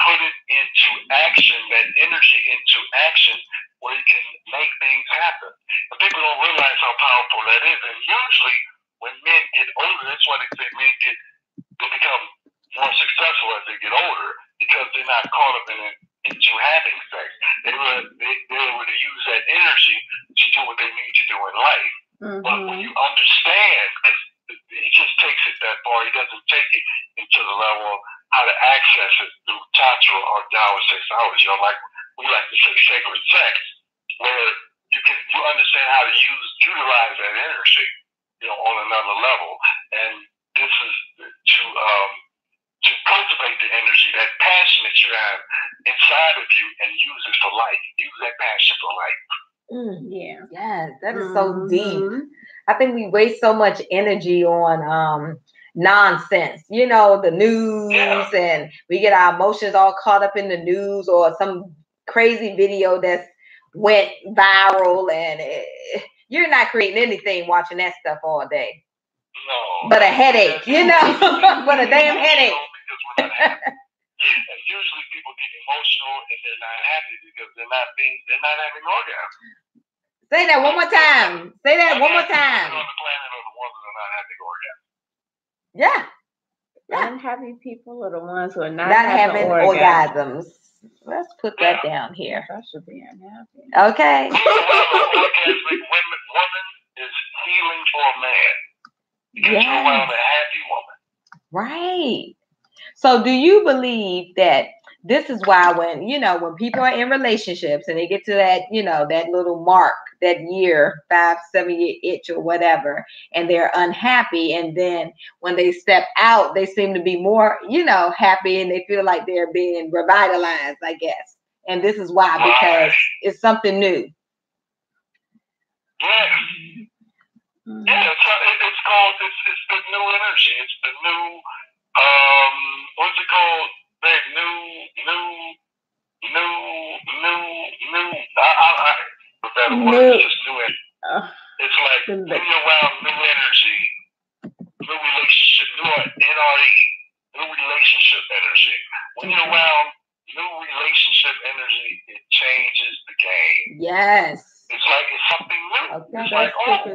put it into action, that energy into action, where you can make things happen. And people don't realize how powerful that is. And usually, when men get older, that's why they say men they become more successful as they get older, because they're not caught up into having sex. They're able to use that energy to do what they need to do in life. But when you understand, because he just takes it that far, he doesn't take it into the level of how to access it through Tantra or Taoist sexology, or like we like to say sacred sex, where you understand how to utilize that energy, on another level. And this is to cultivate the energy, that passion that you have inside of you, and use it for life. Use that passion for life. Yeah. Yes, that is so deep. I think we waste so much energy on nonsense, the news, and we get our emotions all caught up in the news or some crazy video that's went viral, and you're not creating anything watching that stuff all day. No. But a headache, but a damn headache. Because we're not happy. And usually people get emotional and they're not happy because they're not having orgasm. Say that one more time. Say that one more time. On the planet are the ones that are not having orgasm. Yeah. Unhappy people are the ones who are not having orgasms. Let's put that down here. I should be unhappy. Okay. Orgasmic woman is healing for a man. Because you're around a happy woman. Right. So do you believe that this is why when people are in relationships and they get to that, that little mark, that year, 5-7 year itch or whatever, and they're unhappy, and then when they step out, they seem to be more, happy, and they feel like they're being revitalized, I guess. And this is why, because it's something new. Yeah. Yeah, it's called, it's the new energy. It's the new, what's it called? It's like when you're around new energy, new relationship, new NRE, new relationship energy. When you're around new relationship energy, it changes the game. Yes. It's like it's something new. Okay. It's like, when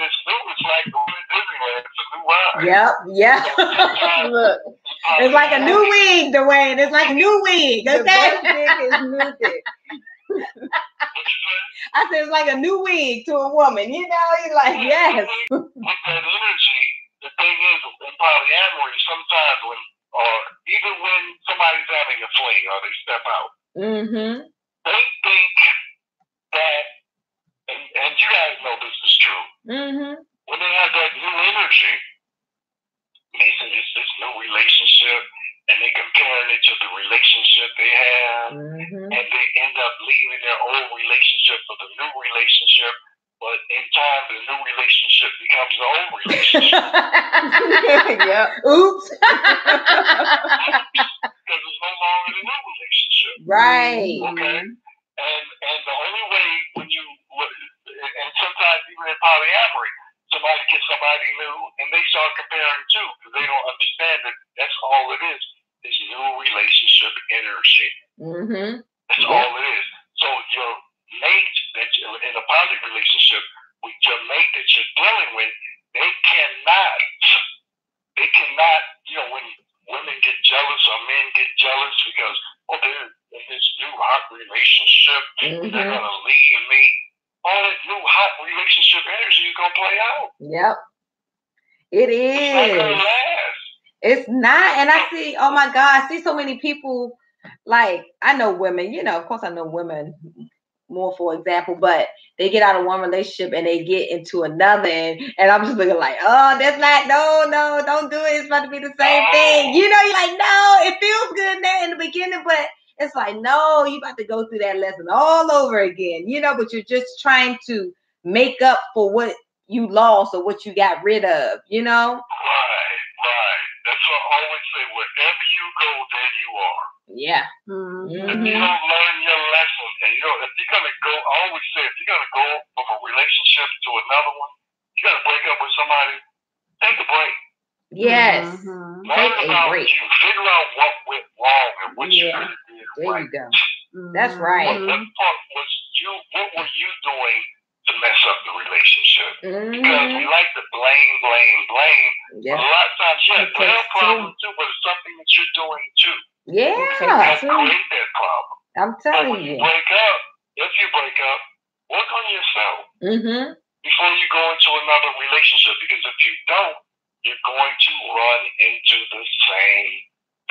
it's new, it's like going to Disneyland. It's a new ride. Yep. Look, it's like a new wig, Dwayne. It's like a new wig. Okay. The dick is new dick. I said it's like a new wig to a woman. He's like, yes. With that energy, the thing is, in polyamory, sometimes even when somebody's having a fling or they step out, they think that, and you guys know this is true, when they have that new energy, they say it's this new relationship, and they comparing it to the relationship they have, and they end up leaving their old relationship for the new relationship, but in time, the new relationship becomes the old relationship. Yep. Oops. Because it's no longer the new relationship. Right. Okay? And the only way when you look, and sometimes even in polyamory, somebody gets somebody new and they start comparing too, because they don't understand that that's all it is new relationship energy. That's all it is. So your mate that you're in a positive relationship with, your mate that you're dealing with, they cannot, when women get jealous or men get jealous because, they're in this new hot relationship, they're going to leave me. All that new hot relationship energy is going to play out. Yep. It is. It's not going to last. It's not. And I see, oh my God, I see so many people, like, I know women, of course I know women more, for example, but they get out of one relationship and they get into another, and I'm just looking like, oh, that's not, no, don't do it. It's about to be the same thing. You're like, no, it feels good now in the beginning, but it's like, no, you about to go through that lesson all over again, but you're just trying to make up for what you lost or what you got rid of, Right. That's what I always say. Wherever you go, there you are. Yeah. If you don't learn your lesson, and if you're gonna go, I always say, if you're gonna go from a relationship to another one, you gotta break up with somebody. Take a break. Yes. Learn about you. Figure out what went wrong and what you really did. There you go. That's right. What were you doing to mess up the relationship? Because we like to blame. Yeah. But a lot of times, they have problems too, but it's something that you're doing too. Yeah. That create that problem. I'm telling when you break up, if you break up, work on yourself before you go into another relationship. Because if you don't, you're going to run into the same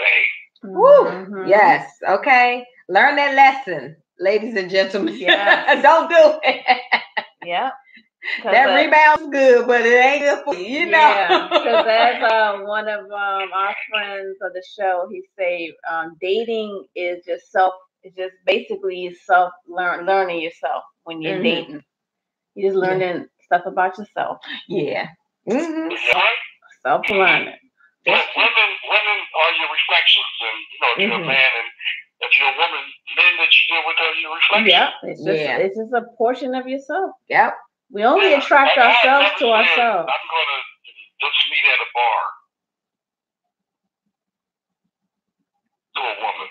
thing. Woo. Yes. Okay. Learn that lesson. ladies and gentlemen. Yeah. Don't do it. Yeah. That rebound's good, but it ain't good for you, Yeah, because as one of our friends of the show, he say dating is just basically learning yourself when you're dating. You're just learning stuff about yourself. Yeah. Self-learning. Women are your reflections, and if you're a man and if you're a woman, men that you deal with are your reflections. Yeah, it's just a portion of yourself. Yep. We only attract ourselves to ourselves. I'm gonna let's meet at a bar to a woman.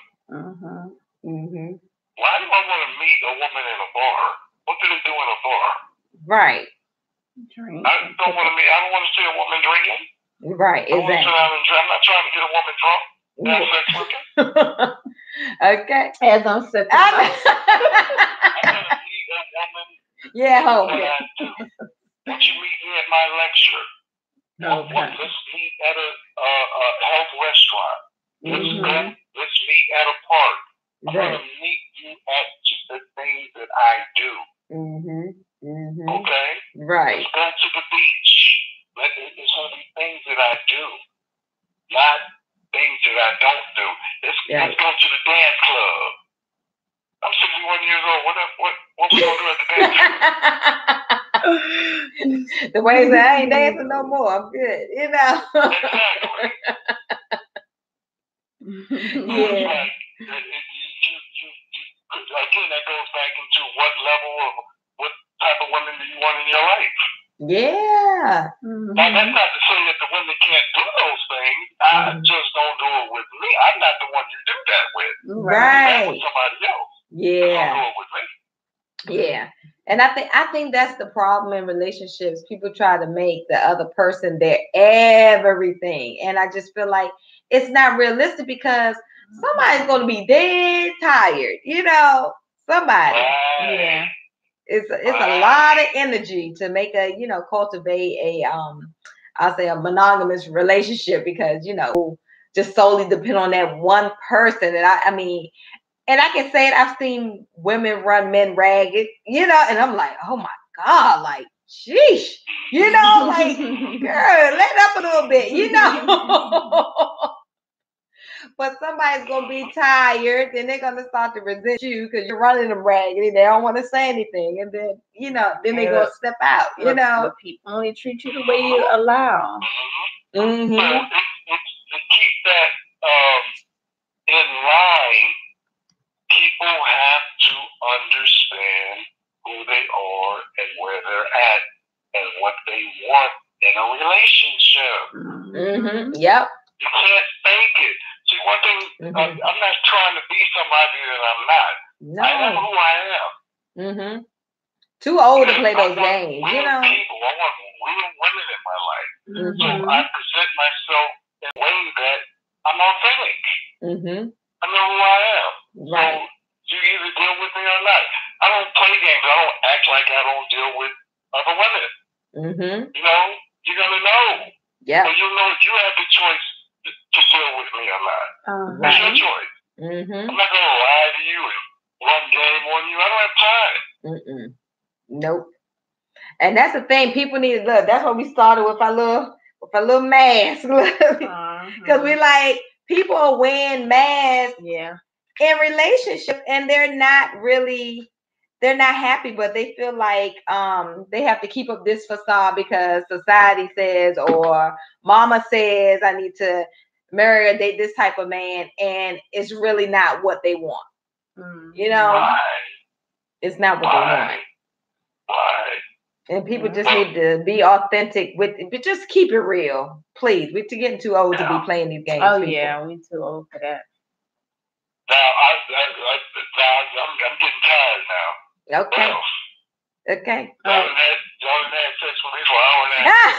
Why do I want to meet a woman in a bar? What do they do in a bar? Right. Drink. I don't want to see a woman drinking. Right, exactly. I'm not trying to get a woman drunk. Have sex with her. Okay. As I'm sipping. I'm gonna meet a woman. Yeah, what I do. Won't you meet me at my lecture? Okay. Let's meet at a health restaurant. Let's meet at a park. I'm gonna meet you at the things that I do. Okay? Right. Let's go to the beach. There's gonna be things that I do, not things that I don't do. Let's go to the dance club. I'm 61 years old. What we gonna do at the dance club? The way that I ain't dancing no more. I'm good. Exactly. Yeah. Again, that goes back into what level of what type of women do you want in your life? Yeah. Now, that's not to say that the women can't do those things. I just don't do it with me. I'm not the one you do that with. Right. With somebody else. Yeah. Don't do it with me. Yeah. And I think that's the problem in relationships. People try to make the other person their everything. And I just feel like it's not realistic because somebody's going to be dead tired. Somebody. Yeah. It's a lot of energy to make cultivate I'll say a monogamous relationship because, just solely depend on that one person. And I mean, and I can say it, I've seen women run men ragged, and I'm like, oh my God, like, sheesh, like, girl, let up a little bit, But somebody's going to be tired, and they're going to start to resent you because you're running them raggedy. They don't want to say anything. And then, then they're going to step out, But people only treat you the way you allow. So to keep that in line, people have to understand who they are and where they're at and what they want in a relationship. Yep. You can't fake it. See, one thing, I'm not trying to be somebody that I'm not. No. I am who I am. Too old to play those games, People. I want real women in my life. So I present myself in a way that I'm authentic. I know who I am. Right. So you either deal with me or not. I don't play games. I don't act like I don't deal with other women. You're going to know. Yeah. So you know you have the choice to deal with me or not. It's your choice. I'm not going to lie to you and run game on you. I don't have time. Nope. And that's the thing. People need to look. That's what we started with our little mask. Because we like people are wearing masks in relationships and they're not happy, but they feel like they have to keep up this facade because society says or mama says I need to marry or date this type of man, and it's really not what they want. It's not what they want. And people just need to be authentic but just keep it real, please. We're getting too old to be playing these games. Oh people. Yeah, we're too old for that. Now I'm getting tired now. Okay. Well, okay. Y'all done had sex with me for an hour and a half.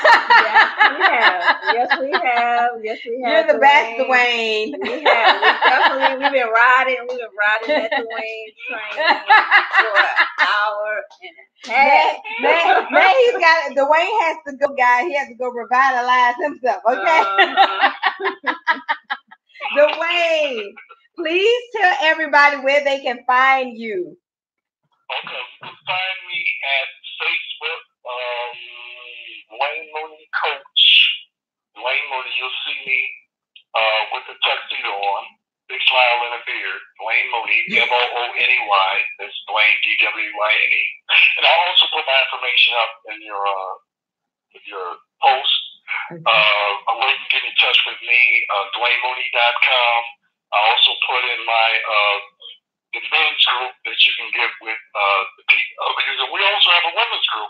Yes, we have. You're the best, Dwayne. We've been riding that Dwayne train for an hour and a half. Man, Dwayne has to go, guys. He has to go revitalize himself, okay? Dwayne, Please tell everybody where they can find you. Okay, you can find me at Facebook, Dwayne Mooney Coach. Dwayne Mooney, you'll see me with the tuxedo on, big smile and a beard. Dwayne Mooney, Mooney. That's Dwayne, Dwayne. And I'll also put my information up in your post. Where you can get in touch with me, DwayneMooney.com. I also put in my the men's group that you can get with the people, because we also have a women's group,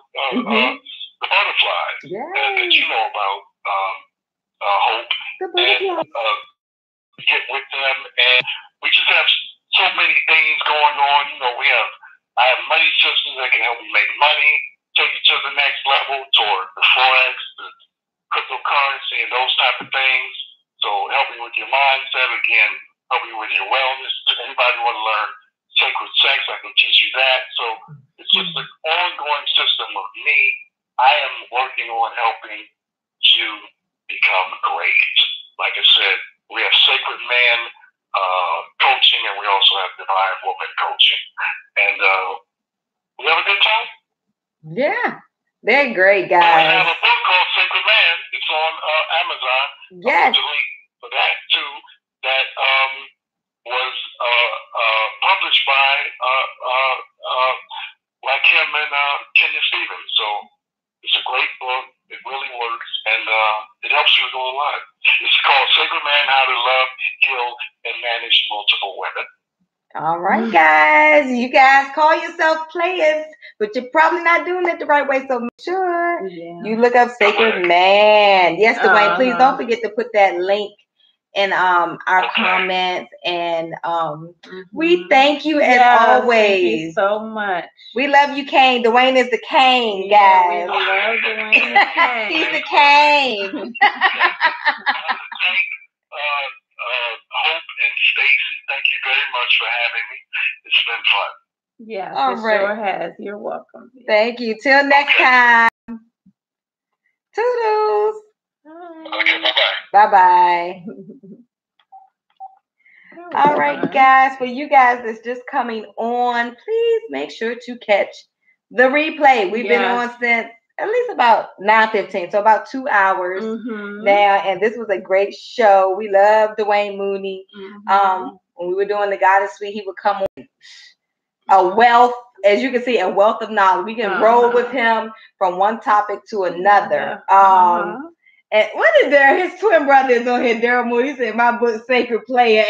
the Butterflies, that you know about, Hope, and get with them, and we just have so many things going on. You know, I have money systems that can help you make money, take you to the next level toward the forex, the cryptocurrency, and those type of things. So help you with your mindset, again, help you with your wellness. If anybody want to learn sacred sex, I can teach you that. So it's just an ongoing system of me. I am working on helping you become great. Like I said, we have sacred man coaching, and we also have divine woman coaching. And we have a good time. Yeah, they're great, I guys. have a book called Sacred Man. It's on Amazon. Yes. For that too. That was published by like him and Kenya Stevens. So it's a great book. It really works, and it helps you go a lot. It's called Sacred Man: How to Love, Heal, and Manage Multiple Women. All right, guys. You guys call yourself players, but you're probably not doing it the right way. So make sure you look up Sacred Man. Yes, Dwayne. Please don't forget to put that link in our comments, and we thank you as always. Thank you so much. We love you, Kane. Dwayne is the Kane, guys. We love Dwayne the Kane. He's the Kane. Hope and Stacy, thank you very much for having me. It's been fun. Yes, all right. Sure has. You're welcome. Thank you. Till next time. Toodles. Okay, bye-bye. Bye-bye. All right, guys. For you guys that's just coming on, please make sure to catch the replay. We've been on since at least about 9:15, so about 2 hours now. And this was a great show. We love Dwayne Mooney. When we were doing the Goddess Suite, he would come on a wealth, as you can see, a wealth of knowledge. We can roll with him from one topic to another. And what is there? His twin brother is on here, Daryl Mooney. He said, "My book, Sacred Player."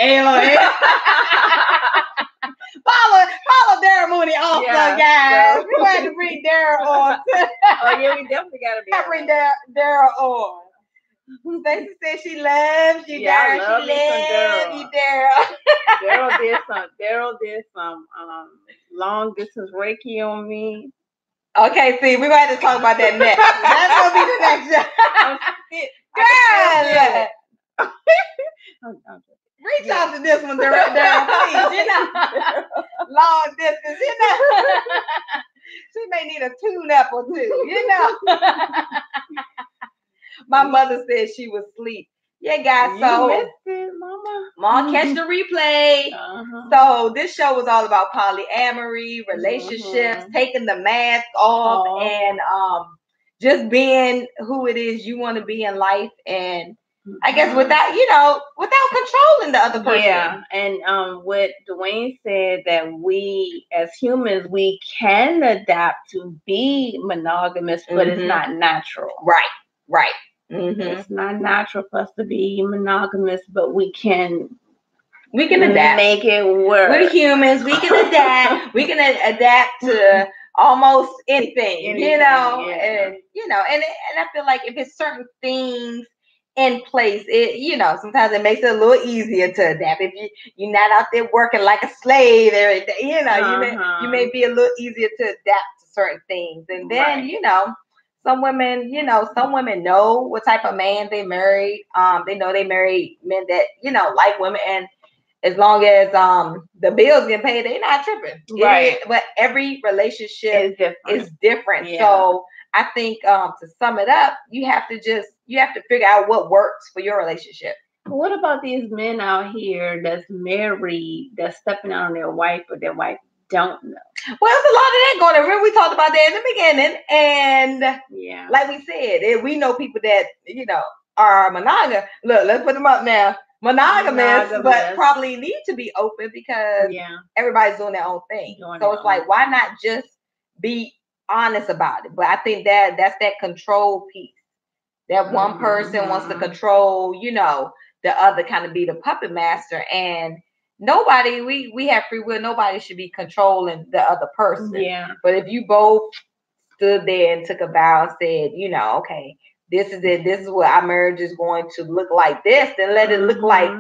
Follow Daryl Mooney also, guys. We had to bring Daryl on. Oh yeah, we definitely gotta bring Daryl on. Stacy said she loves you, Daryl. I love she loves you, Daryl. Daryl did some long distance Reiki on me. Okay, see, we're gonna have to talk about that next. That's gonna be the next show. Reach out to this one, Daryl, please. You know, long distance. You know, she may need a tune-up or two. You know. My mother said she was asleep. Yeah, guys. So you missed it, Mama. Mom, catch the replay. So this show was all about polyamory, relationships, taking the mask off, and just being who it is you want to be in life, and I guess without controlling the other person. Yeah, and what Dwayne said, that we as humans, we can adapt to be monogamous, but it's not natural. Right. It's not natural for us to be monogamous, but we can adapt. Make it work. We're humans. We can adapt. We can adapt to almost anything, you know. And I feel like if it's certain things in place, it sometimes it makes it a little easier to adapt. If you're not out there working like a slave every day, you may be a little easier to adapt to certain things. And then some women know what type of man they marry. They know they marry men that like women, and as long as the bills get paid, they're not tripping. Right. But every relationship is different. Yeah. So I think to sum it up, you have to figure out what works for your relationship. What about these men out here that's married, that's stepping out on their wife, but their wife don't know? Well, there's a lot of that going on. Remember, we talked about that in the beginning, and Yeah, like we said, we know people that are monogamous. Look, let's put them up now. Monogamous, but probably need to be open because everybody's doing their own thing. So it's like, why not just be honest about it? But I think that's that control piece. That one person wants to control, the other, kind of be the puppet master. And nobody, we have free will. Nobody should be controlling the other person. Yeah. But if you both stood there and took a vow and said, okay, this is it. This is what our marriage is going to look like this. Then let it look like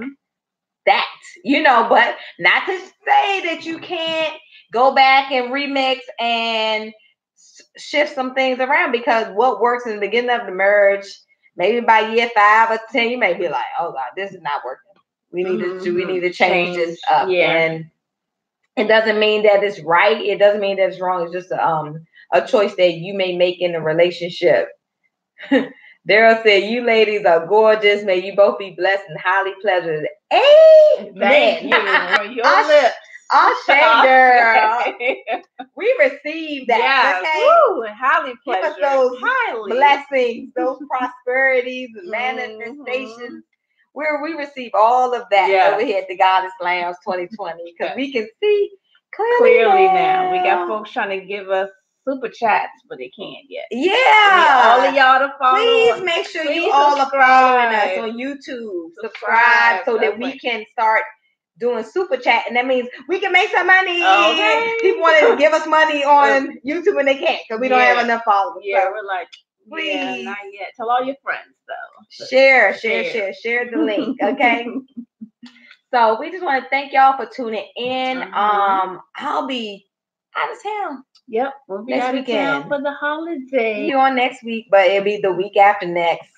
that, but not to say that you can't go back and remix and shift some things around, because what works in the beginning of the marriage, maybe by year 5 or 10, you may be like, oh God, this is not working. We need to change this up. Yeah. And it doesn't mean that it's right. It doesn't mean that it's wrong. It's just a choice that you may make in a relationship. Daryl said, you ladies are gorgeous. May you both be blessed and highly pleasured. Amen. Thank you. Your lips. Ashe, girl. We received that. Yes. Okay. Woo, highly pleasured. Give us those blessings, those prosperities and manifestations. We receive all of that over here at the Goddess Lounge 2020, because we can see clearly now. We got folks trying to give us super chats, but they can't yet. Yeah. All of y'all to follow. Please make sure you all are following us on YouTube. Subscribe so that we can start doing super chat, and that means we can make some money. Okay. People want to give us money on YouTube and they can't, because we don't have enough followers. Yeah, so we're like, please, not yet. Tell all your friends though. Share the link. Okay. So we just want to thank y'all for tuning in. I'll be out of town. Yep, we'll be out of town for the holiday. You on next week, but it'll be the week after next.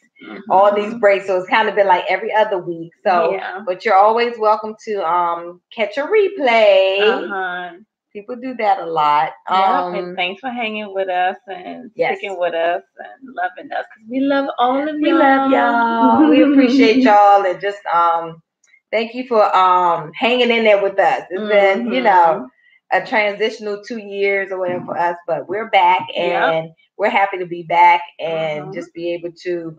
All these breaks, so it's kind of been like every other week. So, but you're always welcome to catch a replay. People do that a lot. And thanks for hanging with us and sticking with us and loving us, because we love all of y'all. We love y'all. We appreciate y'all, and just thank you for hanging in there with us. It's been a transitional 2 years or whatever for us, but we're back, and we're happy to be back and just be able to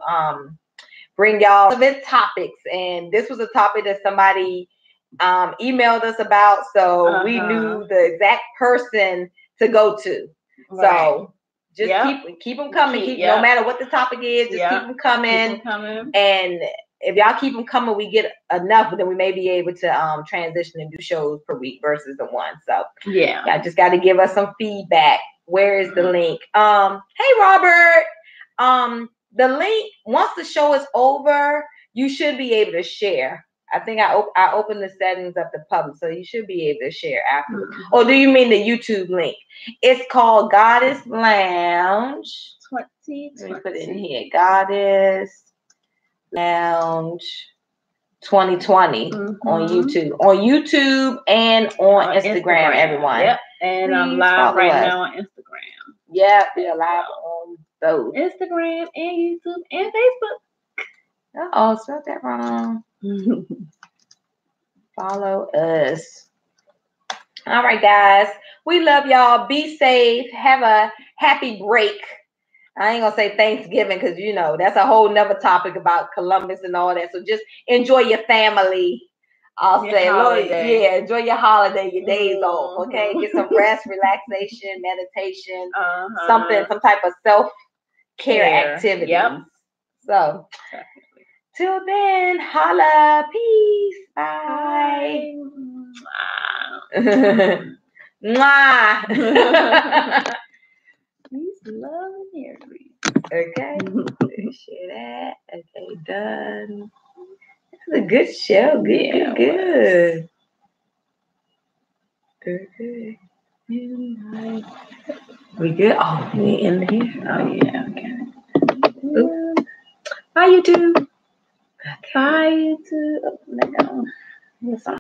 bring y'all relevant topics. And this was a topic that somebody emailed us about, so we knew the exact person to go to. So just keep them coming. No matter what the topic is, just keep them coming. And if y'all keep them coming, we get enough, then we may be able to transition and do shows per week versus the one. So y'all just got to give us some feedback. Where is the link? Hey Robert, the link, once the show is over, you should be able to share. I think I opened the settings up to public, so you should be able to share afterwards. Or do you mean the YouTube link? It's called Goddess Lounge 2020. Let me put it in here. Goddess Lounge 2020 on YouTube. On YouTube and on Instagram, everyone. Yep. And I'm live right now on Instagram. Yeah, we are live on both. Instagram and YouTube and Facebook. Oh, spelled that wrong. Follow us. All right, guys. We love y'all. Be safe. Have a happy break. I ain't gonna say Thanksgiving, because that's a whole nother topic about Columbus and all that. So just enjoy your family. I'll say, Lord, enjoy your holiday, your days off. Okay, get some rest, relaxation, meditation, some type of self-care activity. Yep. So till then, holla, peace, bye. Mwah. Peace, love, and hair grease. Okay. Share that. Okay, done. That's a good show. Good. Okay. We good? Oh, we in here? Oh, yeah. Okay. Oops. Bye, YouTube. Okay. Bye, YouTube. Oh, let go.